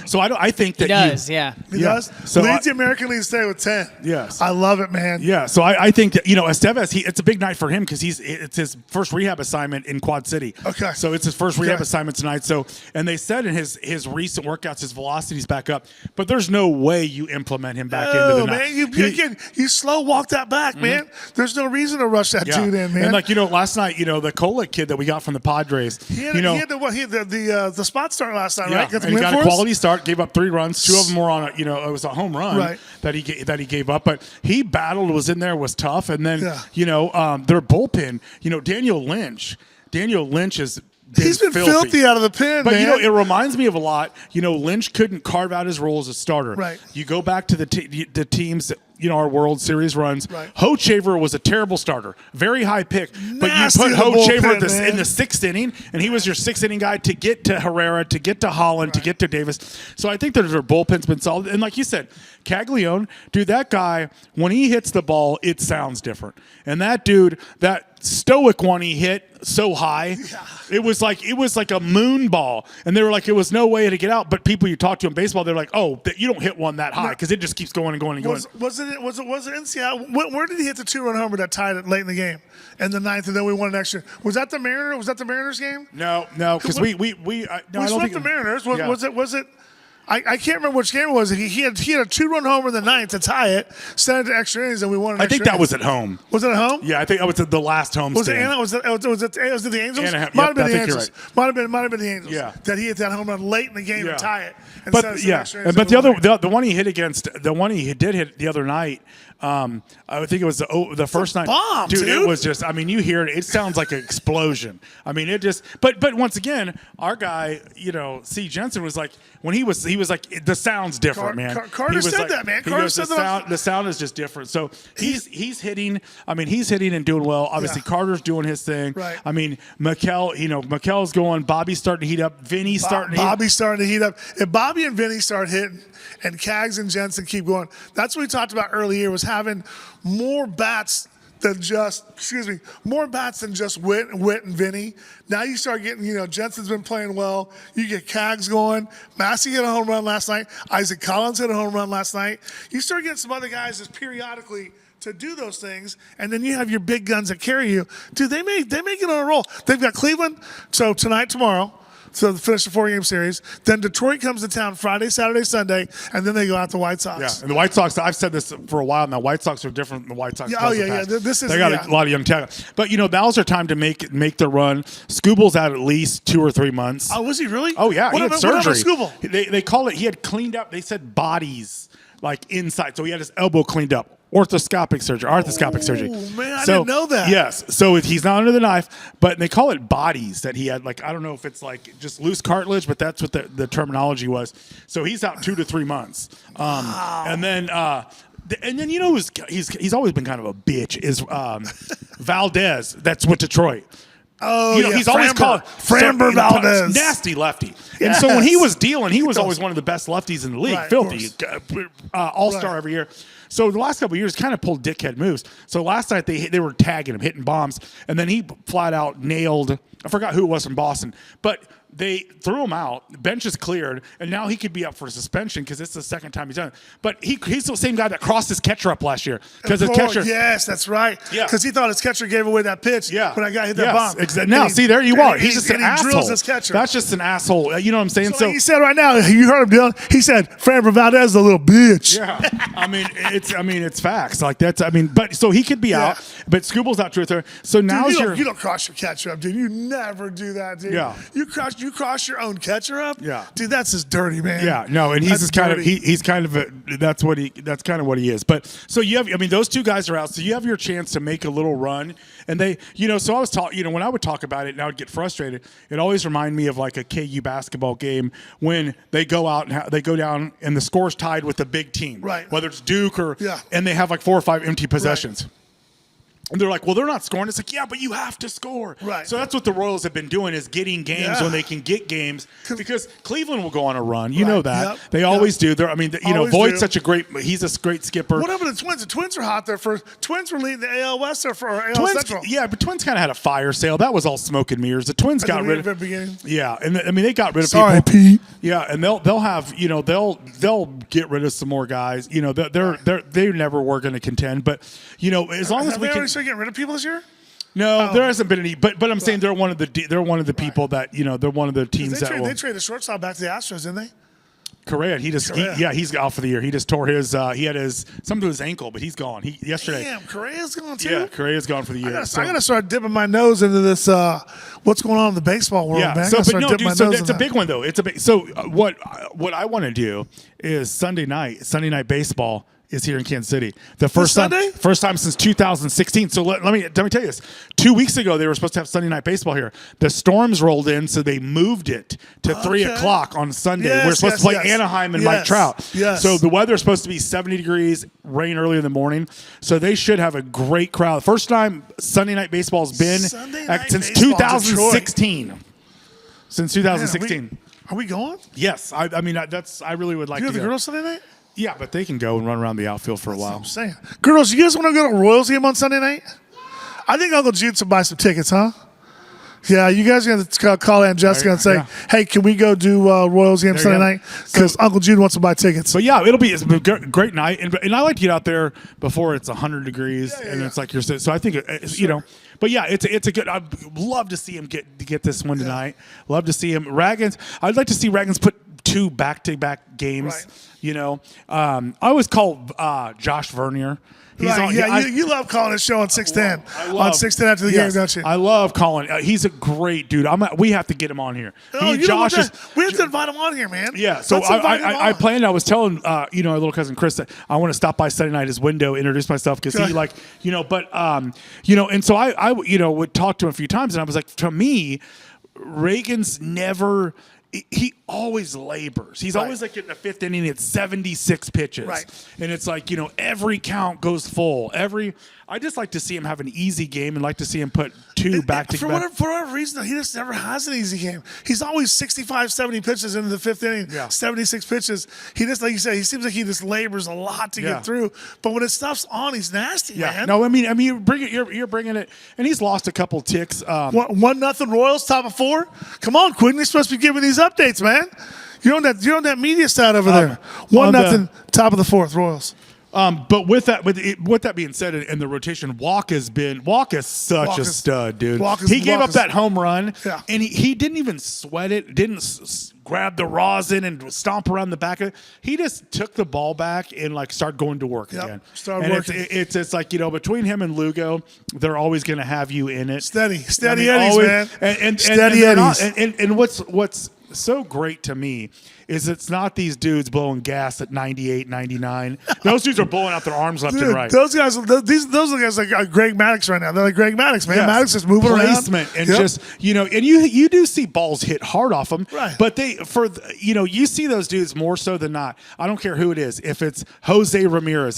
So I think that he does. He does. So leads the American League today with 10. Yes, I love it, man. Yeah. So I think that Estevez, it's a big night for him because it's his first rehab assignment in Quad City. Okay. So it's his first rehab assignment tonight. So and they said in his recent workouts his velocity's back up, but there's no way you implement him back into the night. You slow walk that back, man. There's no reason to rush that dude in, man. And last night, the Kolick kid that we got from the Padres, he had the spot start last night, right? And he got a quality start, gave up 3 runs. 2 of them were on it was a home run that he gave up, but he battled, was in there, was tough, and then their bullpen, Daniel Lynch is. He's been filthy out of the pen, but man. It reminds me of a lot. Lynch couldn't carve out his role as a starter. Right. You go back to the teams that, our World Series runs. Right. Hochevar was a terrible starter, very high pick. But you Nasty put Hochevar in the 6th inning, and he was your 6th inning guy to get to Herrera, to get to Holland, to get to Davis. So I think that their bullpen's been solid. And like you said, Caglione, dude, that guy, when he hits the ball, it sounds different. And that dude, that stoic one he hit so high. Yeah. It was like a moon ball, and they were like, it was no way to get out. But people you talk to in baseball, they're like, oh, you don't hit one that high because it just keeps going and going and going. Was it in Seattle? Where did he hit the 2-run homer that tied it late in the game, in the ninth, and then we won an extra? Was that the Mariners? Was that the Mariners game? No, because we swept the Mariners. Was it? I can't remember which game it was. He had a 2-run homer in the ninth to tie it, sent it to extra innings, and we won. I think that was at home. Was it at home? Yeah, I think that was the last home. Was stand. Was it the Angels? Might have been the Angels. Might have been the Angels. Yeah, that he hit that home run late in the game to tie it. And but the one he hit against the one he did hit the other night. I think it was the first night. Bomb, dude. It was just. I mean, you hear it. It sounds like an explosion. I mean, it just. But once again, our guy, C. Jensen was like when he was like the sound's different, man. Carter said that, man. Carter said that. The sound is just different. So he's hitting. I mean, he's hitting and doing well. Obviously, Carter's doing his thing. Right. I mean, Mikel's going. Bobby's starting to heat up. Vinny's starting to heat up. If Bobby and Vinny start hitting, and Cags and Jensen keep going, that's what we talked about earlier. Was having more bats than just Witt and Vinny. Now you start getting, Jensen's been playing well. You get Cags going. Massey hit a home run last night. Isaac Collins hit a home run last night. You start getting some other guys just periodically to do those things, and then you have your big guns that carry you. Dude, they may get on a roll. They've got Cleveland, so tonight, tomorrow. So they finish the 4-game series. Then Detroit comes to town Friday, Saturday, Sunday, and then they go out the White Sox. Yeah, and the White Sox, I've said this for a while now, White Sox are different than the White Sox. Yeah, they got a lot of young talent. But, now's their time to make their run. Scooble's out at least 2 or 3 months. Oh, was he really? Oh, yeah, he had surgery. Scooble? They call it, he had cleaned up, they said bodies, like inside. So he had his elbow cleaned up. Arthroscopic surgery. Oh, man, I didn't know that. Yes. So he's not under the knife, but they call it bodies that he had. Like, I don't know if it's like just loose cartilage, but that's what the terminology was. So he's out 2 to 3 months. Wow. And then he's always been kind of a bitch is Valdez. That's with Detroit. Oh, he's always called Framber Valdez. Nasty lefty. Yes. And so when he was dealing, he was always one of the best lefties in the league. Right, filthy. All-star every year. So the last couple of years kind of pulled dickhead moves. So last night they were tagging him, hitting bombs, and then he flat out nailed, I forgot who it was from Boston, but they threw him out. The bench is cleared, and now he could be up for suspension because it's the second time he's done it. But he's the same guy that crossed his catcher up last year because his catcher. Yes, that's right. Yeah, because he thought his catcher gave away that pitch. Yeah, when that guy hit that bomb. Exactly. Now, see, there you are. He's just an asshole. Drills his catcher. That's just an asshole. You know what I'm saying? So like he said right now. You heard him, Dylan. He said Framber Valdez is a little bitch. Yeah, it's facts. Like that's. But so he could be out, but Scooble's out to her. So now you don't cross your catcher up, dude. You never do that, dude. Yeah, you cross your own catcher up. Yeah, dude, that's just dirty, man. Yeah, no, and he's just kind of that's kind of what he is. But so you have, those two guys are out, so you have your chance to make a little run. And they, so I was talking, when I would talk about it and I would get frustrated, it always reminded me of like a KU basketball game when they go out and they go down and the score's tied with the big team, right? Whether it's Duke and they have like 4 or 5 empty possessions. Right. And they're like, well, they're not scoring. It's like, yeah, but you have to score. Right. So that's what the Royals have been doing is getting games when they can get games because Cleveland will go on a run. You know that. Yep. They always do. Voigt's such a great skipper. What happened to the Twins? The Twins are hot there for. Twins were leading the AL West or for AL Twins, Central. Yeah, but Twins kind of had a fire sale. That was all smoke and mirrors. The Twins got rid of the beginning. Yeah, and they got rid of Sorry, people. Pete. Yeah, and they'll have they'll get rid of some more guys. They never were going to contend, but as long as we can start getting rid of people this year. No, there hasn't been any. But I'm saying they're one of the people that they're one of the teams that they traded the shortstop back to the Astros, didn't they? Correa, he's out for the year. He just tore his he had something to his ankle, but he's gone. Yesterday. Damn, Correa's gone too. Yeah, Correa's gone for the year. I gotta start dipping my nose into this. What's going on in the baseball world, man? So it's a big one though. What I want to do is Sunday night baseball is here in Kansas City. The first time since 2016. So let me tell you this. 2 weeks ago, they were supposed to have Sunday night baseball here. The storms rolled in, so they moved it to 3 o'clock on Sunday. We're supposed to play Anaheim and Mike Trout. Yes. So the weather is supposed to be 70 degrees, rain early in the morning. So they should have a great crowd. First time Sunday night baseball has been since 2016. Since 2016. Man, are we going? Yes. I really would like to go. Do you have the girls Sunday night? Yeah, but they can go and run around the outfield for a while. That's what I'm saying. Girls, you guys want to go to a Royals game on Sunday night? I think Uncle Jude should buy some tickets, huh? Yeah, you guys are going to call Aunt Jessica and say, hey, can we go do Royals game Sunday night? Because Uncle Jude wants to buy tickets. But yeah, it's a great night. And I like to get out there before it's 100 degrees. It's like so I think, but yeah, it's a good, I'd love to see him get this one tonight. Love to see him. Raggins, I'd like to see Raggins put 2 back-to-back games. Right. I always call Josh Vernier. You love calling a show on 610. On 610 after the game, don't you? I love calling. He's a great dude. We have to get him on here. We have to invite him on here, man. Yeah. So I planned. I was telling our little cousin Chris that I want to stop by Sunday night at his window, introduce myself because he and so I would talk to him a few times, and I was like, to me, Reagan's never. He always labors. He's always like in the 5th inning. It's 76 pitches, and it's like every count goes full. I just like to see him have an easy game and like to see him put 2 back to back. For whatever reason, he just never has an easy game. He's always 65, 70 pitches into the 5th inning. 76 pitches. He just, like you said, he seems like he just labors a lot to get through. But when his stuff's on, he's nasty, man. No, I mean, you're bringing it, and he's lost a couple ticks. 1-0 Royals, top of 4. Come on, Quinn, you're supposed to be giving these updates, man. You're on that media side over there. 1-0, top of the 4th Royals. But with that being said, in the rotation, Walk is such a stud, dude. He gave up that home run, and he didn't even sweat it. Didn't grab the rosin and stomp around the back of it. He just took the ball back and started going to work again. Started working. It's like between him and Lugo, they're always going to have you in it. Steady Eddies, man. And Steady Eddies. And what's so great to me is it's not these dudes blowing gas at 98, 99. Those dudes are blowing out their arms left and right. Those guys, those are the guys like Greg Maddux right now. They're like Greg Maddux, man. Maddux is moving placement around. And just and you do see balls hit hard off them. Right. But you see those dudes more so than not. I don't care who it is. If it's Jose Ramirez,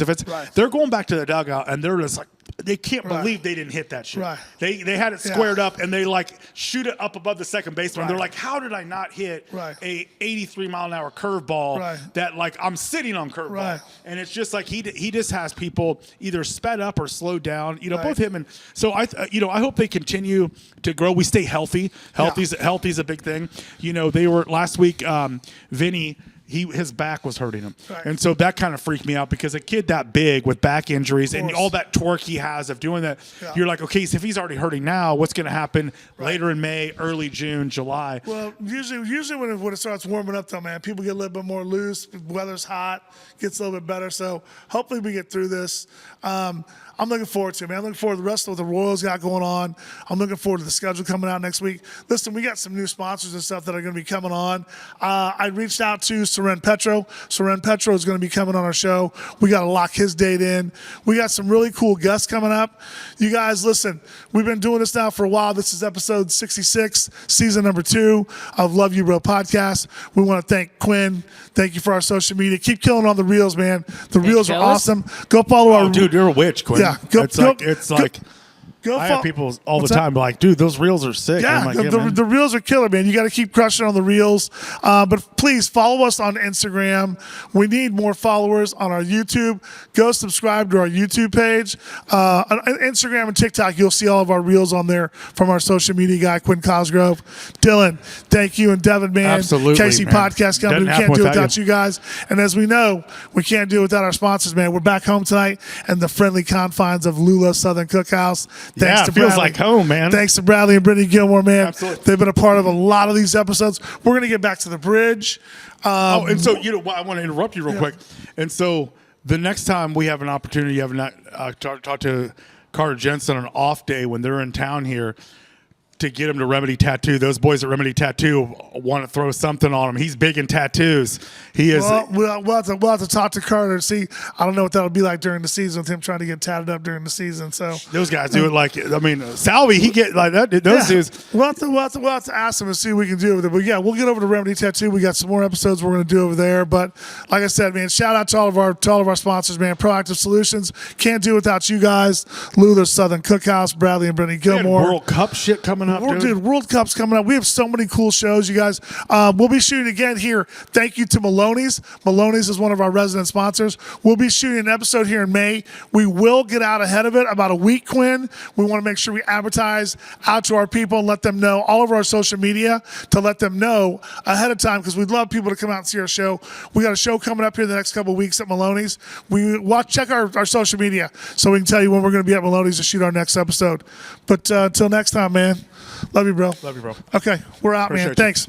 they're going back to the dugout and they're just like, they can't believe they didn't hit that shit. Right. They had it squared up and they shoot it up above the second baseman. They're like, how did I not hit a 83-mile-an-hour curveball that I'm sitting on curveball? Right. And it's just like he just has people either sped up or slowed down. Both him and so I hope they continue to grow. We stay healthy. Healthy's a big thing. They were last week. Vinny. His back was hurting him. Right. And so that kind of freaked me out because a kid that big with back injuries and all that torque he has of doing that, you're like, okay, so if he's already hurting now, what's going to happen later in May, early June, July? Well, usually when it starts warming up, though, man, people get a little bit more loose. Weather's hot, gets a little bit better. So hopefully we get through this. I'm looking forward to it, man. I'm looking forward to the rest of what the Royals got going on. I'm looking forward to the schedule coming out next week. Listen, we got some new sponsors and stuff that are going to be coming on. I reached out to Soren Petro. Soren Petro is going to be coming on our show. We got to lock his date in. We got some really cool guests coming up. You guys, listen, we've been doing this now for a while. This is episode 66, season number 2 of Love You Bro podcast. We want to thank Quinn. Thank you for our social media. Keep killing on the reels, man. The reels are awesome. Go follow our... Dude, you're a witch, Quinn. Yeah, I have people all the time like, dude, those reels are sick. Yeah, like, the reels are killer, man. You got to keep crushing on the reels. But please follow us on Instagram. We need more followers on our YouTube. Go subscribe to our YouTube page. On Instagram and TikTok, you'll see all of our reels on there from our social media guy, Quinn Cosgrove. Dylan, thank you. And Devin, man. Absolutely, Casey man. Podcast Company. We can't do it without you guys. And as we know, we can't do it without our sponsors, man. We're back home tonight in the friendly confines of Lula's Southern Cookhouse. Thanks to feels Bradley. like home, man. Thanks to Bradley and Brittany Gilmore, man. Absolutely. They've been a part of a lot of these episodes. We're going to get back to the bridge. And so, I want to interrupt you real quick. And so the next time we have an opportunity, talk to Carter Jensen on an off day when they're in town here, to get him to Remedy Tattoo. Those boys at Remedy Tattoo want to throw something on him. He's big in tattoos. He is. Well, we'll have to talk to Carter and see. I don't know what that'll be like during the season with him trying to get tatted up during the season. So those guys do it Salvi, he get like that. Those dudes. We'll have to ask him and see what we can do with it. But yeah, we'll get over to Remedy Tattoo. We got some more episodes we're going to do over there. But like I said, man, shout out to all of our sponsors, man. Proactive Solutions. Can't do it without you guys. Lula's Southern Cookhouse, Bradley and Brittany Gilmore. World Cup shit coming coming up, dude. World Cup's coming up. We have so many cool shows, you guys. We'll be shooting again here. Thank you to Maloney's. Maloney's is one of our resident sponsors. We'll be shooting an episode here in May. We will get out ahead of it about a week, Quinn. We want to make sure we advertise out to our people and let them know all over our social media to let them know ahead of time, because we'd love people to come out and see our show. We got a show coming up here the next couple of weeks at Maloney's. Check our social media so we can tell you when we're going to be at Maloney's to shoot our next episode. But until next time, man. Love you, bro. Love you, bro. Okay, we're out, Appreciate man. you. Thanks.